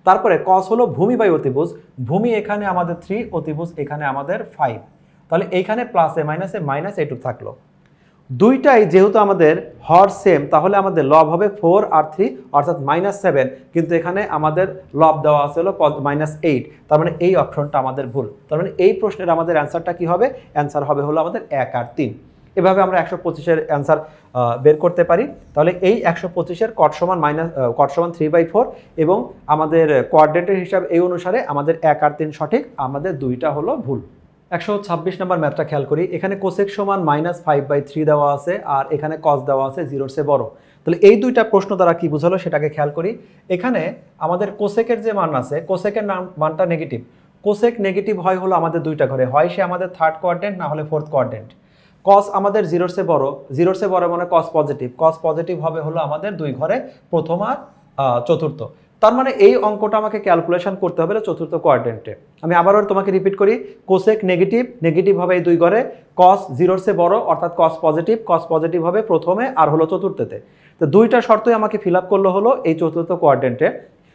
তারপরে কস হলো ভূমি বাই অতিভুজ, ভূমি এখানে আমাদের 3, অতিভুজ এখানে আমাদের 5। তাহলে এইখানে প্লাসে মাইনাস এইটুকু থাকলো। দুইটাই যেহেতু আমাদের হর সেম তাহলে আমাদের লব হবে 4 আর 3 অর্থাৎ -7, কিন্তু এখানে আমাদের লব দেওয়া আছে হলো -8, তার মানে এই অপশনটা আমাদের ভুল। তার মানে এই প্রশ্নের আমাদের অ্যান্সারটা কি হবে, অ্যান্সার হবে হলো আমাদের 1 আর 3। এভাবে আমরা 125-এর অ্যান্সার বের করতে পারি। তাহলে এই 125-এর cot সমান 3/4 এবং আমাদের কোয়াড্রেন্টের হিসাব এই অনুসারে আমাদের 1 আর 3 সঠিক, আমাদের দুইটা হলো ভুল। 126 নম্বর ম্যাথটা খেয়াল করি। এখানে কোসেক সমান -5/3 দেওয়া আছে আর এখানে কস দেওয়া আছে 0-র চেয়ে বড়। তাহলে এই দুইটা প্রশ্ন দ্বারা কি বোঝালো সেটাকে খেয়াল করি। এখানে আমাদের কোসেকের যে মান আছে, কোসেকের মানটা নেগেটিভ। কোসেক নেগেটিভ হয় হলো আমাদের দুইটা ঘরে, হয় সে আমাদের থার্ড কোয়াড্রেন্ট না হলে ফোর্থ কোয়াড্রেন্ট। কস আমাদের 0-র চেয়ে বড় মানে কস পজিটিভ হবে হলো আমাদের দুই ঘরে, প্রথম আর চতুর্থ। তার মানে এই অঙ্কটা আমাকে ক্যালকুলেশন করতে হবে চতুর্থ কোয়াড্রেন্টে। আমি আবারও তোমাকে রিপিট করি, কোসেক নেগেটিভ হবে এই দুই ঘরে, কস 0-র চেয়ে বড় অর্থাৎ কস পজিটিভ হবে প্রথমে আর হলো চতুর্থতে। তো দুইটা শর্তই আমাকে ফিল আপ করলো হলো এই চতুর্থ কোয়াড্রেন্টে।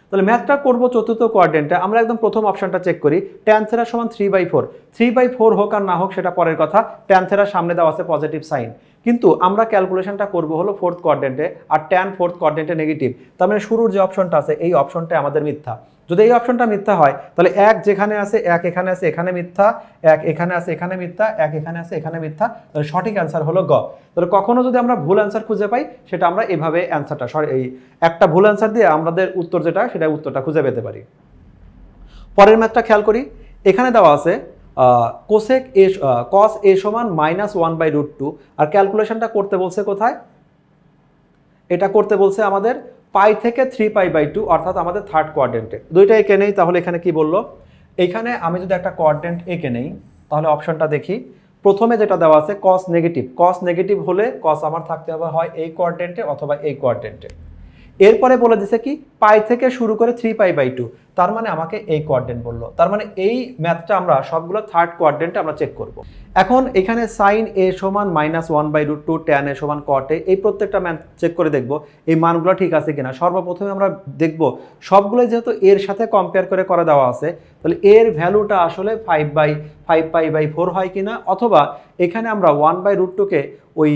তাহলে ম্যাথটা করব চতুর্থ কোয়াড্রেন্টে। আমরা একদম প্রথম অপশনটা চেক করি, tan θ সমান 3/4। 3/4 হোক আর না হোক সেটা পরের কথা, tan θ সামনে দেওয়া আছে পজিটিভ সাইন, কিন্তু আমরা ক্যালকুলেশনটা করব হলো ফোর্থ কোয়াড্রেন্টে আর tan ফোর্থ কোয়াড্রেন্টে নেগেটিভ, তার মানে শুরুর যে অপশনটা আছে এই অপশনটা আমাদের মিথ্যা। যদি এই অপশনটা মিথ্যা হয় তাহলে 1 যেখানে আছে 1 এখানে আছে এখানে মিথ্যা, 1 এখানে আছে এখানে মিথ্যা, 1 এখানে আছে এখানে মিথ্যা, তাহলে সঠিক অ্যান্সার হলো গ। তাহলে কখনো যদি আমরা ভুল অ্যান্সার খুঁজে পাই সেটা আমরা এভাবে অ্যান্সারটা এই একটা ভুল অ্যান্সার দিয়ে আমাদের উত্তর যেটা সেটা উত্তরটা খুঁজে পেতে পারি। পরের ম্যাথটা খেয়াল করি, এখানে দেওয়া আছে কোসেক কস a সমান -1/√2 আর ক্যালকুলেশনটা করতে বলছে কোথায়, এটা করতে বলছে আমাদের পাই থেকে 3π/2 অর্থাৎ আমাদের থার্ড কোয়াড্রেন্টে। দুইটা এঁকে নেই, তাহলে এখানে কি বললো, এইখানে আমি যদি একটা কোয়াড্রেন্ট এঁকে নেই তাহলে অপশনটা দেখি। প্রথমে যেটা দেওয়া আছে কস নেগেটিভ হলে কস আমার থাকতে হবে হয় এই কোয়াড্রেন্টে অথবা এই কোয়াড্রেন্টে। এরপরে বলে দিছে কি পাই থেকে শুরু করে 3π/2, তার মানে আমাকে এই কোয়াড্রেন্ট বললো, তার মানে এই ম্যাথটা আমরা সবগুলো থার্ড কোয়াড্রেন্টে আমরা চেক করব। এখন এখানে সাইন এ সমান -1/√2, ট্যান এ সমান কট এ, এই প্রত্যেকটা ম্যাথ চেক করে দেখব এই মানগুলো ঠিক আছে কিনা। সর্বপ্রথমে আমরা দেখব সবগুলোই যেহেতু এর সাথে কম্পেয়ার করে দেওয়া আছে, তাহলে এর ভ্যালুটা আসলে 5/5π/4 হয় কিনা, অথবা এখানে আমরা 1/√2কে ওই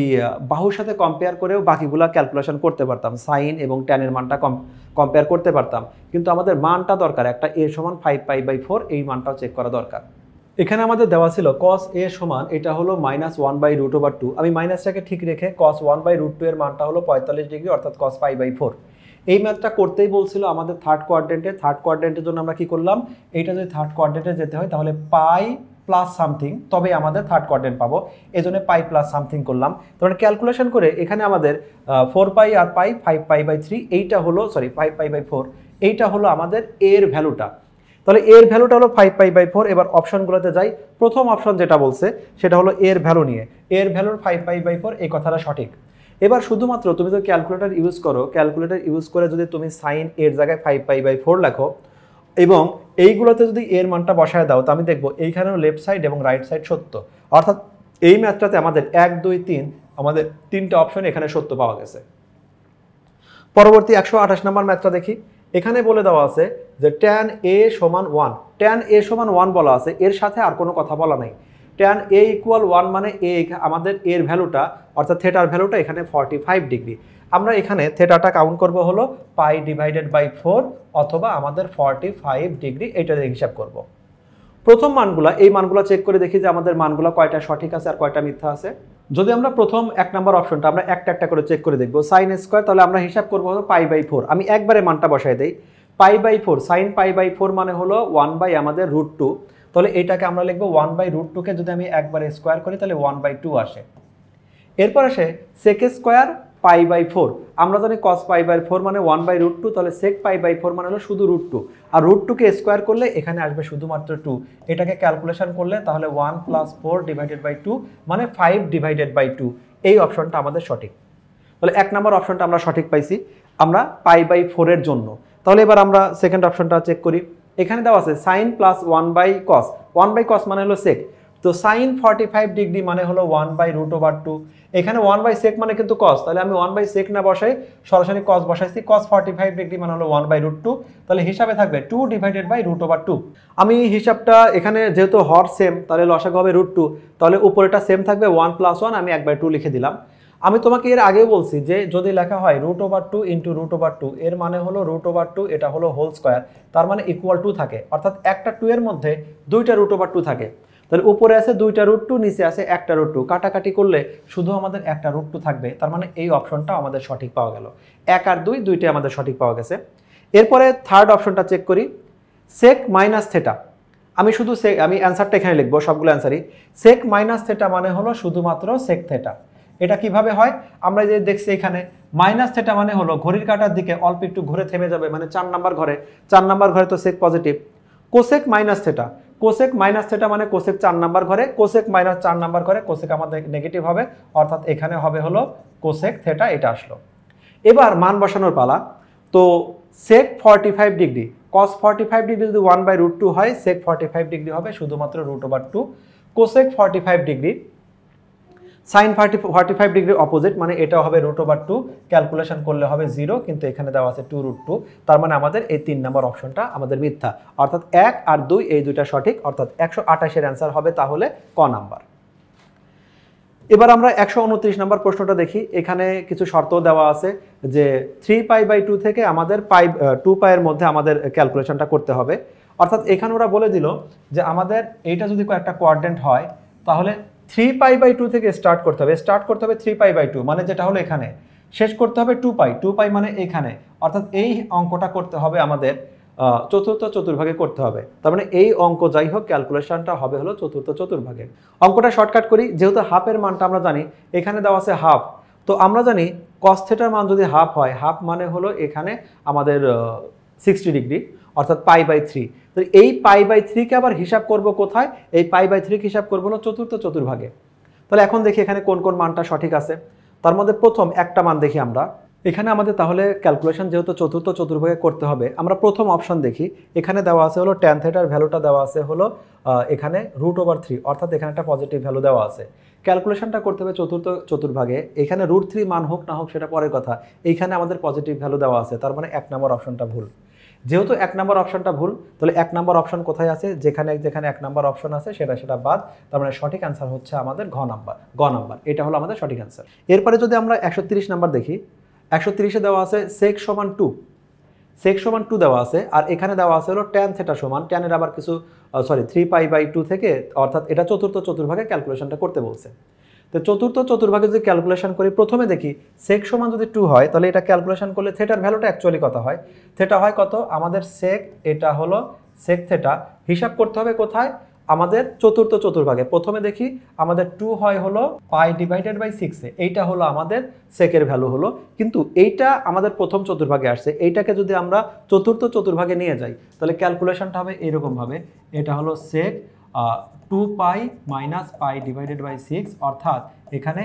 বাহুর সাথে কম্পেয়ার করেও বাকিগুলা ক্যালকুলেশন করতে পারতাম, সাইন এবং ট্যানের মানটা কম্পেয়ার করতে পারতাম। কিন্তু আমাদের মানটা দরকার একটা, এ সমান 5π/4, এই মানটাও চেক করা দরকার। এখানে আমাদের দেওয়া ছিল cos a সমান, এটা হলো -1/√2, আমি মাইনাসটাকে ঠিক রেখে cos 1/√2 এর মানটা হলো 45 ডিগ্রি, অর্থাৎ cos π/4। এই ম্যাথটা করতেই বলছিল আমাদের থার্ড কোয়াড্রেন্টের জন্য আমরা কি করলাম, এইটা যদি থার্ড কোয়াড্রেন্টে যেতে হয় তাহলে পাই প্লাস সামথিং, তবে আমাদের থার্ড কোয়াড্রেন্ট পাবো, এই জন্য পাই প্লাস সামথিং করলাম। তাহলে ক্যালকুলেশন করে এখানে আমাদের 4π আর পাই 5π/3, এইটা হলো 5π/4, এইটা হলো আমাদের এর ভ্যালুটা। তাহলে এর ভ্যালুটা হলো 5π/4। এবার অপশনগুলোতে যাই, প্রথম অপশন যেটা বলছে সেটা হলো এর ভ্যালু নিয়ে, এর ভ্যালুর 5π/4, এই কথাটা সঠিক। এবার শুধুমাত্র তুমি যদি ক্যালকুলেটর ইউজ করো, ক্যালকুলেটর ইউজ করে যদি তুমি সাইন এর জায়গায় 5π/4 লেখো এবং এইগুলোতে যদি এর মানটা বসায় দাও, তো আমি দেখবো এইখানেও লেফট সাইড এবং রাইট সাইড সত্য, অর্থাৎ এই ম্যাথটাতে আমাদের 1 2 3 আমাদের তিনটা অপশন এখানে সত্য পাওয়া গেছে। পরবর্তী 128 নম্বর ম্যাথটা দেখি। এখানে বলে দেওয়া আছে যে tan a সমান 1, tan a সমান 1 বলা আছে, এর সাথে আর কোনো কথা বলা নাই। tan a = 1 মানে a আমাদের এর ভ্যালুটা, অর্থাৎ থেটার ভ্যালুটা এখানে 45 ডিগ্রি। আমরা এখানে থেটাটা কাউন্ট করব হলো π/4 অথবা আমাদের 45 ডিগ্রি, এটা দিয়ে হিসাব করব। প্রথম মানগুলা, এই মানগুলো চেক করে দেখি যে আমাদের মানগুলো কয়টা সঠিক আছে আর কয়টা মিথ্যা আছে। যদি আমরা প্রথম 1 নম্বর অপশনটা আমরা একটা একটা করে চেক করে দেখব, sin স্কয়ার, তাহলে আমরা হিসাব করব হলো π/4। আমি একবারে মানটা বসাই দেই, π/4, sin π/4 মানে হলো 1 আমাদের √2, তাহলে এটাকে আমরা লিখব 1/√2 কে যদি আমি একবারে স্কয়ার করি তাহলে 1/2 আসে। এরপর আসে sec স্কয়ার π/4, আমরা জানি cos π/4 মানে 1/√2, তাহলে sec π/4 মানে হলো শুধু √2, আর √2 কে স্কয়ার করলে এখানে আসবে শুধুমাত্র 2, এটাকে ক্যালকুলেশন করলে তাহলে 1 + 4/2 মানে 5/2, এই অপশনটা আমাদের সঠিক। তাহলে 1 নম্বর অপশনটা আমরা সঠিক পাইছি আমরা π/4 এর জন্য। তাহলে এবার আমরা সেকেন্ড অপশনটা চেক করি। এখানে দেওয়া আছে sin + 1/cos, 1/cos মানে হলো sec, তো sin 45 ডিগ্রি মানে হলো 1/√2, এখানে 1/sec মানে কিন্তু cos, তাহলে আমি 1/sec না বসাই সরাসরি cos বসাইছি, cos 45 ডিগ্রি মানে হলো 1/√2, তাহলে হিসাবে থাকবে 2/√2। আমি হিসাবটা এখানে যেহেতু হর সেম, তাহলে লসাগু হবে √2, তাহলে উপরেটা সেম থাকবে 1 + 1, আমি 1/2 লিখে দিলাম। আমি তোমাকে এর আগেও বলছি যে যদি লেখা হয় √2 × √2, এর মানে হলো √2, এটা হলো হোল স্কয়ার, তার মানে = থাকে, অর্থাৎ একটা 2 এর মধ্যে দুইটা √2 থাকে। তাহলে উপরে আছে দুইটা √2, নিচে আছে একটা √2, কাটাকাটি করলে শুধু আমাদের একটা √2 থাকবে, তার মানে এই অপশনটা আমাদের সঠিক পাওয়া গেল। 1 আর 2 দুইটাই আমাদের সঠিক পাওয়া গেছে। এরপরে থার্ড অপশনটা চেক করি, sec - θ। আমি শুধু আমি অ্যান্সারটা এখানে লিখবো, সবগুলো অ্যান্সারই sec - θ মানে হলো শুধুমাত্র sec θ। এটা কিভাবে হয়, আমরা যে দেখছি এখানে -θ মানে হলো ঘড়ির কাঁটার দিকে অল্প একটু ঘুরে থেমে যাবে, মানে 4 নাম্বার ঘরে তো sec পজিটিভ। cosec - θ, cosec - θ মানে cosec 4 নাম্বার ঘরে, cosec - 4 নাম্বার ঘরে cosec আমাদের নেগেটিভ হবে, অর্থাৎ এখানে হবে হলো cosec θ, এটা আসলো। এবার মান বসানোর পালা। তো sec 45 ডিগ্রি, cos 45 ডিগ্রি যদি 1/√2 হয়, sec 45 ডিগ্রি হবে শুধুমাত্র √2, cosec 45 degree, sin 45 degree opposite, মানে এটাও হবে √2, ক্যালকুলেশন করলে হবে 0, কিন্তু এখানে দেওয়া আছে 2√2, তার মানে আমাদের এই 3 নম্বর অপশনটা আমাদের মিথ্যা, অর্থাৎ 1 আর 2 এই দুইটা সঠিক, অর্থাৎ 128 এর অ্যান্সার হবে তাহলে ক নাম্বার। এবার আমরা 129 নম্বর প্রশ্নটা দেখি। এখানে কিছু শর্ত দেওয়া আছে যে 3π/2 থেকে আমাদের 2π এর মধ্যে আমাদের ক্যালকুলেশনটা করতে হবে, অর্থাৎ এখানে ওরা বলে দিল যে আমাদের এইটা যদি একটা কোয়াড্রেন্ট হয় তাহলে 3π/2 থেকে স্টার্ট করতে হবে 3π/2, মানে যেটা হলো এখানে, শেষ করতে হবে 2π মানে এখানে, অর্থাৎ এই অঙ্কটা করতে হবে আমাদের চতুর্থ চতুর্ভাগে করতে হবে, তার মানে এই অঙ্ক যাই হোক ক্যালকুলেশনটা হবে হলো চতুর্থ চতুর্ভাগে। অঙ্কটা শর্টকাট করি, যেহেতু হাফের মানটা আমরা জানি, এখানে দেওয়া আছে হাফ, তো আমরা জানি cos θ মান যদি হাফ হয়, হাফ মানে হলো এখানে আমাদের 60 ডিগ্রি, অর্থাৎ π/3। তো এই π/3 কে আবার হিসাব করব কোথায়, এই π/3 কে হিসাব করব হলো চতুর্থ চতুর্ভাগে। তাহলে এখন দেখি এখানে কোন কোন মানটা সঠিক আছে। তার মধ্যে প্রথম একটা মান দেখি আমরা, এখানে আমাদের তাহলে ক্যালকুলেশন যেহেতু চতুর্থ চতুর্ভাগে করতে হবে, আমরা প্রথম অপশন দেখি। এখানে দেওয়া আছে হলো ট্যান থিটার ভ্যালুটা দেওয়া আছে হলো এখানে √/3, অর্থাৎ এখানে একটা পজিটিভ ভ্যালু দেওয়া আছে। ক্যালকুলেশনটা করতে হবে চতুর্থ চতুর্ভাগে, এখানে √3 মান হোক না হোক সেটা পরের কথা, এইখানে আমাদের পজিটিভ ভ্যালু দেওয়া আছে, তার মানে 1 নম্বর অপশনটা ভুল। যেহেতু 1 নম্বর অপশনটা ভুল, তাহলে 1 নম্বর অপশন কোথায় আছে, যেখানে যেখানে 1 নম্বর অপশন আছে সেটা বাদ, তার মানে সঠিক অ্যান্সার হচ্ছে আমাদের গ নাম্বার, এটা হলো আমাদের সঠিক অ্যান্সার। এরপরে যদি আমরা 130 নাম্বার দেখি, 130-এ দেওয়া আছে sec = 2 দেওয়া আছে, আর এখানে দেওয়া আছে হলো tan θ সমান, ট্যানের আবার কিছু 3π/2 থেকে, অর্থাৎ এটা চতুর্থ চতুর্ভাগে ক্যালকুলেশনটা করতে বলছে। তো চতুর্থ চতুর্ভাগে যদি ক্যালকুলেশন করি, প্রথমে দেখি sec = যদি 2 হয়, তাহলে এটা ক্যালকুলেশন করলে থিটার ভ্যালুটা অ্যাকচুয়ালি কত হয়, থিটা হয় কত আমাদের sec, এটা হলো sec θ, হিসাব করতে হবে কোথায়, আমাদের চতুর্থ চতুর্ভাগে। প্রথমে দেখি আমাদের 2 হয় হলো π/6, এইটা হলো আমাদের সেকের ভ্যালু হলো, কিন্তু এইটা আমাদের প্রথম চতুর্ভাগে আসছে, এইটাকে যদি আমরা চতুর্থ চতুর্ভাগে নিয়ে যাই তাহলে ক্যালকুলেশনটা হবে এরকম ভাবে, এটা হলো sec 2π - π/6, অর্থাৎ এখানে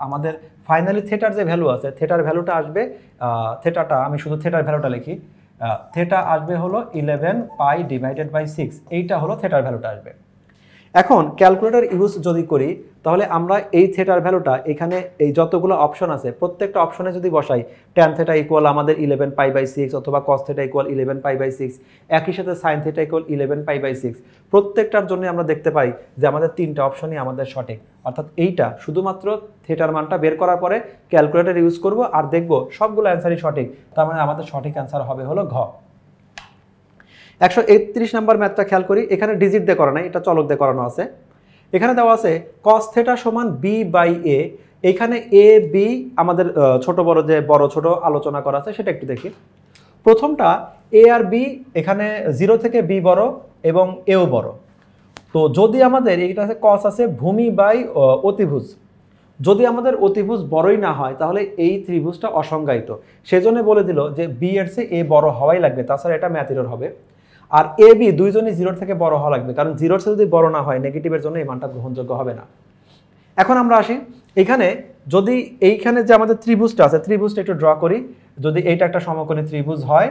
আমাদের ফাইনালি থিটার যে ভ্যালু আছে, থিটার ভ্যালুটা আসবে, থিটাটা আমি শুধু থিটার ভ্যালুটা লিখি, থিটা আসবে হলো 11π/6, এইটা হলো থিটার ভ্যালুটা আসবে। এখন ক্যালকুলেটর ইউজ যদি করি, তাহলে আমরা এই থিটার ভ্যালুটা এখানে এই যতগুলো অপশন আছে প্রত্যেকটা অপশনে যদি বসাই, tan θ = আমাদের 11π/6, অথবা cos θ = 11π/6, একই সাথে sin θ = 11π/6, প্রত্যেকটার জন্য আমরা দেখতে পাই যে আমাদের তিনটা অপশনই আমাদের সঠিক, অর্থাৎ এইটা শুধুমাত্র থিটার মানটা বের করার পরে ক্যালকুলেটর ইউজ করব আর দেখব সবগুলো অ্যান্সারই সঠিক, তার মানে আমাদের সঠিক অ্যান্সার হবে হলো ঘ। 131 নম্বর ম্যাথটা খেয়াল করি, এখানে ডিজিট দিয়ে করা নাই, এটা চলক দিয়ে করানো আছে। এখানে দেওয়া আছে cos θ = b/a, এখানে a b আমাদের ছোট বড় যে বড় ছোট আলোচনা করা আছে সেটা একটু দেখি। প্রথমটা a আর b, এখানে 0 থেকে b বড় এবং এও বড়, তো যদি আমাদের এইটা আছে cos আছে ভূমি বাই অতিভুজ, যদি আমাদের অতিভুজ বড়ই না হয় তাহলে এই ত্রিভুজটা অসংজ্ঞায়িত, সেজন্য বলে দিল যে b এর চেয়ে a বড় হওয়াই লাগবে, তাছাড়া এটা ম্যাথ এরর হবে। আর এ বি দুইজনই 0 থেকে বড় হওয়া লাগবে, কারণ 0 চেয়ে যদি বড় না হয় নেগেটিভের জন্য এই মানটা গ্রহণযোগ্য হবে না। এখন আমরা আসি এখানে, যদি এইখানে যে আমাদের ত্রিভুজটা আছে, ত্রিভুজটা একটু ড্র করি। যদি এইটা একটা সমকোণী ত্রিভুজ হয়,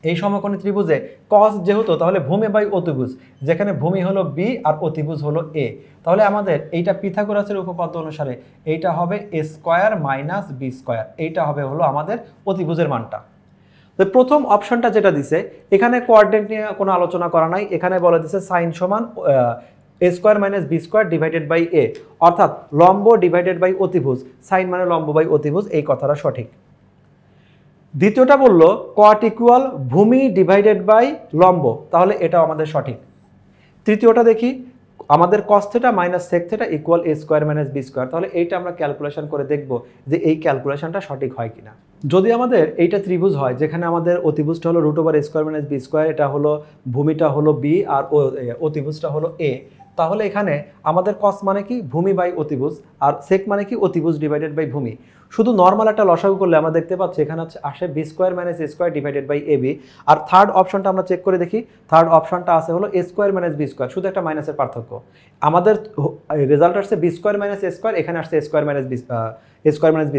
এই সমকোণী ত্রিভুজে cos যেহেতু, তাহলে ভূমি বাই অতিভুজ, যেখানে ভূমি হলো b আর অতিভুজ হলো a, তাহলে আমাদের এইটা পিথাগোরাসের উপপাদ্য অনুসারে এইটা হবে a² - b², এইটা হবে হলো আমাদের অতিভুজের মানটা। তো প্রথম অপশনটা যেটা দিছে, এখানে কোঅর্ডিনেট নিয়ে কোনো আলোচনা করা নাই, এখানে বলে দিছে sin = a² - b² / a, অর্থাৎ লম্ব ডিভাইডেড বাই অতিভুজ, সাইন মানে লম্ব বাই অতিভুজ, এই কথাটা সঠিক। দ্বিতীয়টা বললো cot = ভূমি ডিভাইডেড বাই লম্ব, তাহলে এটাও আমাদের সঠিক। তৃতীয়টা দেখি, আমাদের cos θ - sec θ = a² - b², তাহলে এইটা আমরা ক্যালকুলেশন করে দেখব যে এই ক্যালকুলেশনটা সঠিক হয় কিনা। যদি আমাদের এইটা ত্রিভুজ হয়, যেখানে আমাদের অতিভুজটা হলো √a² - b², এটা হলো ভূমিটা হলো b আর অতিভুজটা হলো a, তাহলে এখানে আমাদের cos মানে কি ভূমি বাই অতিভুজ, আর sec মানে কি অতিভুজ ডিভাইডেড বাই ভূমি। শুধু নর্মাল একটা লসাগু করলে আমরা দেখতে পাচ্ছি এখানে আসে b² - a² divided by ab, আর থার্ড অপশনটা আমরা চেক করে দেখি, থার্ড অপশনটা আছে হলো a² - b², শুধু একটা মাইনাসের পার্থক্য। আমাদের রেজাল্ট আসছে b² - a², এখানে আসছে a² - b²,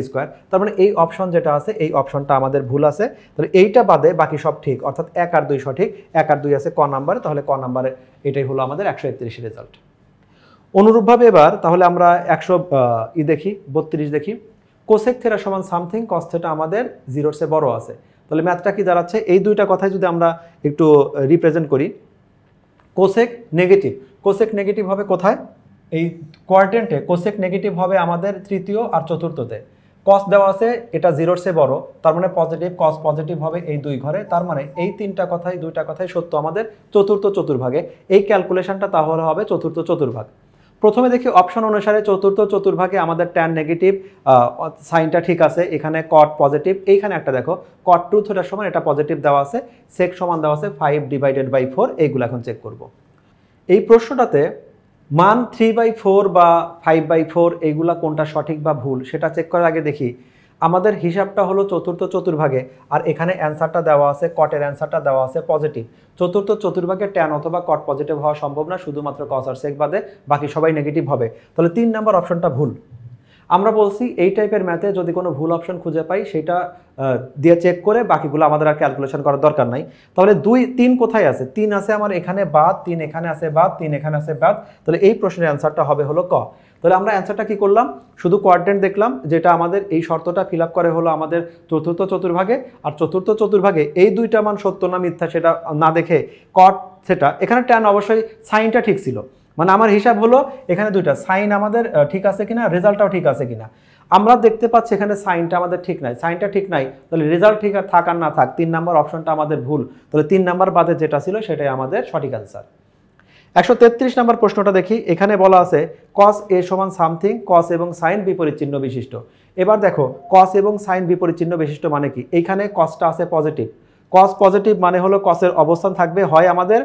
তার মানে এই অপশন যেটা আছে এই অপশনটা আমাদের ভুল আছে, তাহলে এইটা বাদে বাকি সব ঠিক, অর্থাৎ 1 আর 2 সঠিক, 1 আর 2 আছে ক নাম্বারে, তাহলে ক নাম্বারে এটাই হলো আমাদের 131 রেজাল্ট। অনুরূপভাবে এবার তাহলে আমরা 32 দেখি, কোসেক থিটা সমান সামথিং, cos θ আমাদের 0 এর চেয়ে বড় আছে, তাহলে ম্যাথটা কি দাঁড়াচ্ছে, এই দুইটা কথাই যদি আমরা একটু রিপ্রেজেন্ট করি, কোসেক নেগেটিভ হবে কোথায়, এই কোয়াড্রেন্টে কোসেক নেগেটিভ হবে আমাদের তৃতীয় আর চতুর্থতে। cos দেওয়া আছে এটা 0 এর চেয়ে বড়, তার মানে পজিটিভ, cos পজিটিভ হবে এই দুই ঘরে, তার মানে এই দুইটা কথাই সত্য আমাদের চতুর্থ চতুর্ভাগে। এই ক্যালকুলেশনটা তাহলে হবে চতুর্থ চতুর্ভাগ। প্রথমে দেখি অপশন অনুসারে চতুর্থ চতুর্ভাগে আমাদের tan নেগেটিভ, সাইনটা ঠিক আছে, এখানে cot পজিটিভ, এইখানে একটা দেখো cot 2 θ সমান, এটা পজিটিভ দেওয়া আছে, sec সমান দেওয়া আছে 5/4, এইগুলো এখন চেক করব। এই প্রশ্নটাতে মান 3/4 বা 5/4 এইগুলা কোনটা সঠিক বা ভুল সেটা চেক করার আগে দেখি আমাদের হিসাবটা হলো চতুর্থ চতুর্ভাগে, আর এখানে অ্যান্সারটা দেওয়া আছে, কটের অ্যান্সারটা দেওয়া আছে পজিটিভ। চতুর্থ চতুর্ভাগে ট্যান অথবা কট পজিটিভ হওয়া সম্ভব না, শুধুমাত্র কস আর সেক বাদে বাকি সবাই নেগেটিভ হবে, তাহলে 3 নম্বর অপশনটা ভুল। আমরা বলছি এই টাইপের ম্যাথে যদি কোনো ভুল অপশন খুঁজে পাই সেটা দিয়ে চেক করে বাকিগুলো আমাদের আর ক্যালকুলেশন করার দরকার নাই। তাহলে 2 3 কোথায় আছে? 3 আছে আমার এখানে বাদ, 3 এখানে আছে বাদ, 3 এখানে আছে বাদ। তাহলে এই প্রশ্নের অ্যান্সারটা হবে হলো ক। তাহলে আমরা অ্যান্সারটা কি করলাম, শুধু কোয়াড্রেন্ট দেখলাম, যেটা আমাদের এই শর্তটা ফিল আপ করে হলো আমাদের চতুর্থ চতুর্ভাগে। আর চতুর্থ চতুর্ভাগে এই দুইটা মান সত্য না মিথ্যা সেটা না দেখে কট সেটা এখানে ট্যান অবশ্যই সাইনটা ঠিক ছিল, মানে আমার হিসাব হলো এখানে দুইটা সাইন আমাদের ঠিক আছে কিনা, রেজাল্টটাও ঠিক আছে কিনা। আমরা দেখতে পাচ্ছি এখানে সাইনটা আমাদের ঠিক নাই, সাইনটা ঠিক নাই, তাহলে রেজাল্ট ঠিক আর থাক আর না থাক 3 নাম্বার অপশনটা আমাদের ভুল। তাহলে 3 নাম্বার বাদে যেটা ছিল সেটাই আমাদের সঠিক অ্যান্সার। 133 নম্বর প্রশ্নটা দেখি, এখানে বলা আছে কস এ সমান সামথিং, কস এবং সাইন বিপরীত চিহ্ন বিশিষ্ট। এবার দেখো কস এবং সাইন বিপরীত চিহ্ন বিশিষ্ট মানে কি, এইখানে কসটা আছে পজিটিভ, কস পজিটিভ মানে হলো কসের অবস্থান থাকবে হয় আমাদের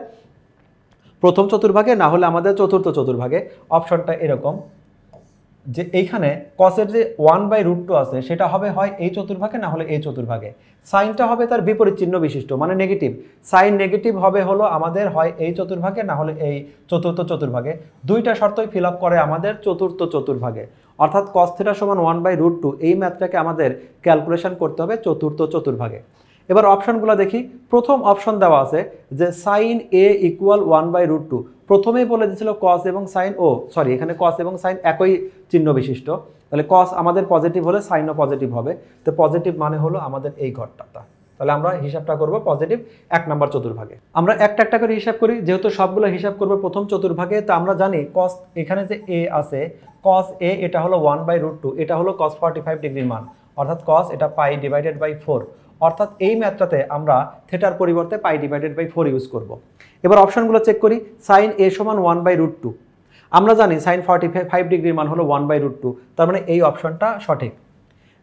প্রথম চতুর্ভাগে না হলে আমাদের চতুর্থ চতুর্ভাগে। অপশনটা এরকম যে এইখানে কসের যে 1/√2 আছে সেটা হবে হয় এই চতুর্ভাগে না হলে এই চতুর্ভাগে। সাইনটা হবে তার বিপরীত চিহ্ন বিশিষ্ট মানে নেগেটিভ, সাইন নেগেটিভ হবে হলো আমাদের হয় এই চতুর্ভাগে না হলে এই চতুর্থ চতুর্ভাগে। দুইটা শর্তই ফিল আপ করে আমাদের চতুর্থ চতুর্ভাগে, অর্থাৎ cos θ সমান 1/√2 এই ম্যাথটাকে আমাদের ক্যালকুলেশন করতে হবে চতুর্থ চতুর্ভাগে। এবার অপশনগুলো দেখি, প্রথম অপশন দেওয়া আছে যে সাইন এ ইকুয়াল 1/√2, প্রথমেই বলে দিয়েছিল কস এবং সাইন, এখানে কস এবং সাইন একই চিহ্ন বিশিষ্ট, তাহলে কস আমাদের পজিটিভ হলে সাইনও পজিটিভ হবে, তো পজিটিভ মানে হলো আমাদের এই ঘরটা। তাহলে আমরা হিসাবটা করব পজিটিভ 1 নাম্বার চতুর্ভাগে। আমরা একটা একটা করে হিসাব করি, যেহেতু সবগুলো হিসাব করব প্রথম চতুর্ভাগে, তো আমরা জানি কস এখানে যে এ আছে কস এ এটা হলো 1/√2, এটা হলো cos 45 ডিগ্রির মান, অর্থাৎ কস এটা π/4, অর্থাৎ এই ম্যাথটাতে আমরা থেটার পরিবর্তে π/4 ইউজ করব। এবার অপশনগুলো চেক করি, সাইন এ সমান 1/√2, আমরা জানি সাইন 45 ডিগ্রির মান হলো 1/√2, তার মানে এই অপশনটা সঠিক।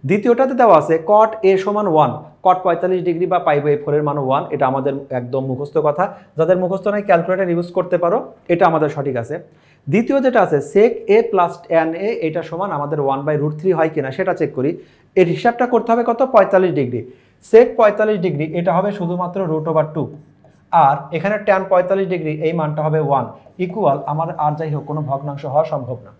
দ্বিতীয়টাতে দেওয়া আছে কট এ সমান 1, কট 45 ডিগ্রি বা π/4 এর মান 1, এটা আমাদের একদম মুখস্থ কথা, যাদের মুখস্থ নাই ক্যালকুলেটর ইউজ করতে পারো, এটা আমাদের সঠিক আছে। দ্বিতীয় যেটা আছে সেক এ প্লাস ট্যান এ এটা সমান আমাদের 1/√3 হয় কিনা সেটা চেক করি। এর হিসাবটা করতে হবে কত, 45 ডিগ্রি, সেক 45 ডিগ্রি এটা হবে শুধুমাত্র √2, আর এখানে ট্যান 45 ডিগ্রি এই মানটা হবে 1 ইকুয়াল আমার আর যাই হোক কোনো ভগ্নাংশ হওয়া সম্ভব না।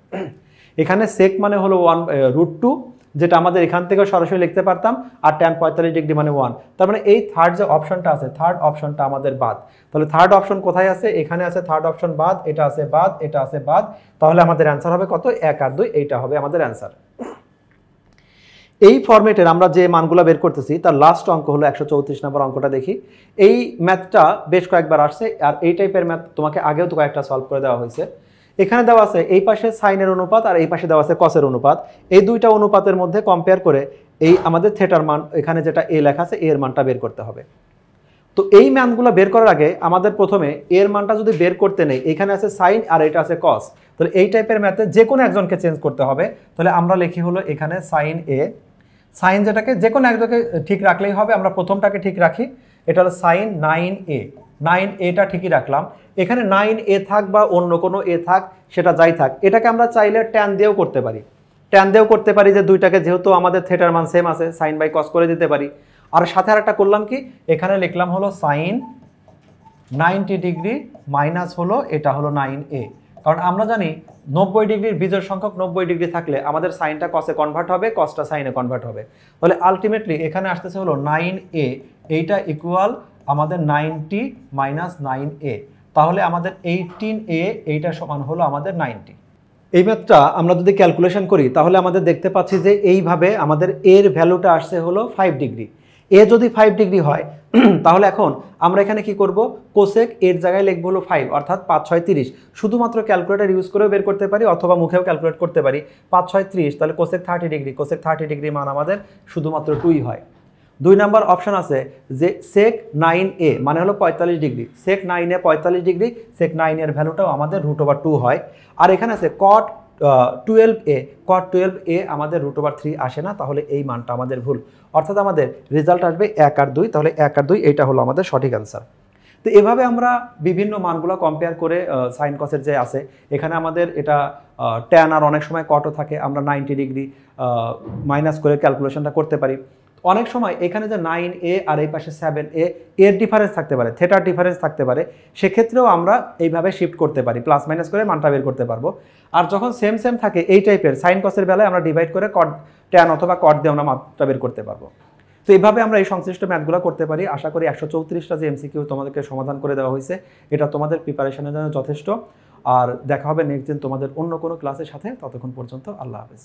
এখানে সেক মানে হলো 1√2, যেটা আমাদের এখান থেকে সরাসরি লিখতে পারতাম, আর ট্যান 45 ডিগ্রি মানে 1, তার মানে এই থার্ড যে অপশনটা আছে থার্ড অপশনটা আমাদের বাদ। তাহলে থার্ড অপশন কোথায় আছে, এখানে আছে থার্ড অপশন বাদ, এটা আছে বাদ, এটা আছে বাদ, তাহলে আমাদের অ্যান্সার হবে কত, 1 আর 2, এইটা হবে আমাদের অ্যান্সার। এই ফরম্যাটের আমরা যে মানগুলো বের করতেছি তার লাস্ট অঙ্ক হলো 134 নম্বর অঙ্কটা দেখি। এই ম্যাথটা বেশ কয়েকবার আসছে, আর এই টাইপের ম্যাথ তোমাকে আগেও তো কয়েকটা সলভ করে দেওয়া হয়েছে। এখানে দেওয়া আছে এই পাশে সাইনের অনুপাত আর এই পাশে দেওয়া আছে কসের অনুপাত, এই দুইটা অনুপাতের মধ্যে কম্পেয়ার করে এই আমাদের থেটার মান এখানে যেটা এ লেখা আছে এর মানটা বের করতে হবে। তো এই মানগুলো বের করার আগে আমাদের প্রথমে এর মানটা যদি বের করতে নেই, এখানে আছে সাইন আর এটা আছে কস, তাহলে এই টাইপের ম্যাথে যে কোনো একজনকে চেঞ্জ করতে হবে। তাহলে আমরা লিখি হলো এখানে সাইন এ, সাইন যেটাকে যে কোনো একজনকে ঠিক রাখলেই হবে, আমরা প্রথমটাকে ঠিক রাখি, এটা হলো সাইন 9a, 9aটা ঠিকই রাখলাম। এখানে 9a থাক বা অন্য কোনো এ থাক, সেটা যাই থাক, এটাকে আমরা চাইলে ট্যান দিয়েও করতে পারি, ট্যান দিয়েও করতে পারি, যে দুইটাকে যেহেতু আমাদের থেটার মান সেম আছে সাইন বাই কস করে দিতে পারি। আর সাথে আর একটা করলাম কি, এখানে লিখলাম হলো সাইন 90 ডিগ্রি মাইনাস হলো এটা হলো 9a, কারণ আমরা জানি 90 ডিগ্রির বিজোড় সংখ্যক 90 ডিগ্রি থাকলে আমাদের সাইনটা কসে কনভার্ট হবে, কসটা সাইনে কনভার্ট হবে। তাহলে আলটিমেটলি এখানে আসতেছে হলো 9a, এইটা ইকুয়াল আমাদের 90 মাইনাস 9a, তাহলে আমাদের 18a এইটা সমান হলো আমাদের 90। এই ম্যাথটা আমরা যদি ক্যালকুলেশন করি তাহলে আমাদের দেখতে পাচ্ছি যে এইভাবে আমাদের এর ভ্যালুটা আসছে হলো 5 ডিগ্রি। এ যদি 5 ডিগ্রি হয় তাহলে এখন আমরা এখানে কি করব, কোসেক এর জায়গায় লিখব হলো 5, অর্থাৎ 5 6 30, শুধুমাত্র ক্যালকুলেটর ইউজ করেও বের করতে পারি অথবা মুখেও ক্যালকুলেট করতে পারি। 5 6 30, তাহলে কোসেক 30 ডিগ্রি, কোসেক 30 ডিগ্রি মান আমাদের শুধুমাত্র 2ই হয়। 2 নাম্বার অপশন আছে যে সেক 9a মানে হলো 45 ডিগ্রি, সেক 9a 45 ডিগ্রি, সেক 9 এর ভ্যালুটাও আমাদের √2 হয়। আর এখানে আছে কট 12a, কট 12a আমাদের √3 আসে না, তাহলে এই মানটা আমাদের ভুল, অর্থাৎ আমাদের রেজাল্ট আসবে 1 আর 2, তাহলে 1 আর 2 এইটা হলো আমাদের সঠিক অ্যান্সার। তো এভাবে আমরা বিভিন্ন মানগুলো কম্পেয়ার করে সাইন কসের যে আছে, এখানে আমাদের এটা ট্যান আর অনেক সময় কটও থাকে, আমরা 90 ডিগ্রি মাইনাস করে ক্যালকুলেশনটা করতে পারি। অনেক সময় এখানে যে 9a আর এই পাশে 7a এর ডিফারেন্স থাকতে পারে, থেটার ডিফারেন্স থাকতে পারে, সেক্ষেত্রেও আমরা এইভাবে শিফট করতে পারি, প্লাস মাইনাস করে মানটা বের করতে পারবো। আর যখন সেম সেম থাকে এই টাইপের সাইন কসের বেলায় আমরা ডিভাইড করে কট ট্যান অথবা কট দিয়ে আমরা মানটা বের করতে পারবো। তো এইভাবে আমরা এই সংশ্লিষ্ট ম্যাথগুলো করতে পারি। আশা করি 134টা যে এমসিকিউ তোমাদেরকে সমাধান করে দেওয়া হয়েছে এটা তোমাদের প্রিপারেশনের জন্য যথেষ্ট। আর দেখা হবে নেক্সট দিন তোমাদের অন্য কোনো ক্লাসের সাথে। ততক্ষণ পর্যন্ত আল্লাহ হাফেজ।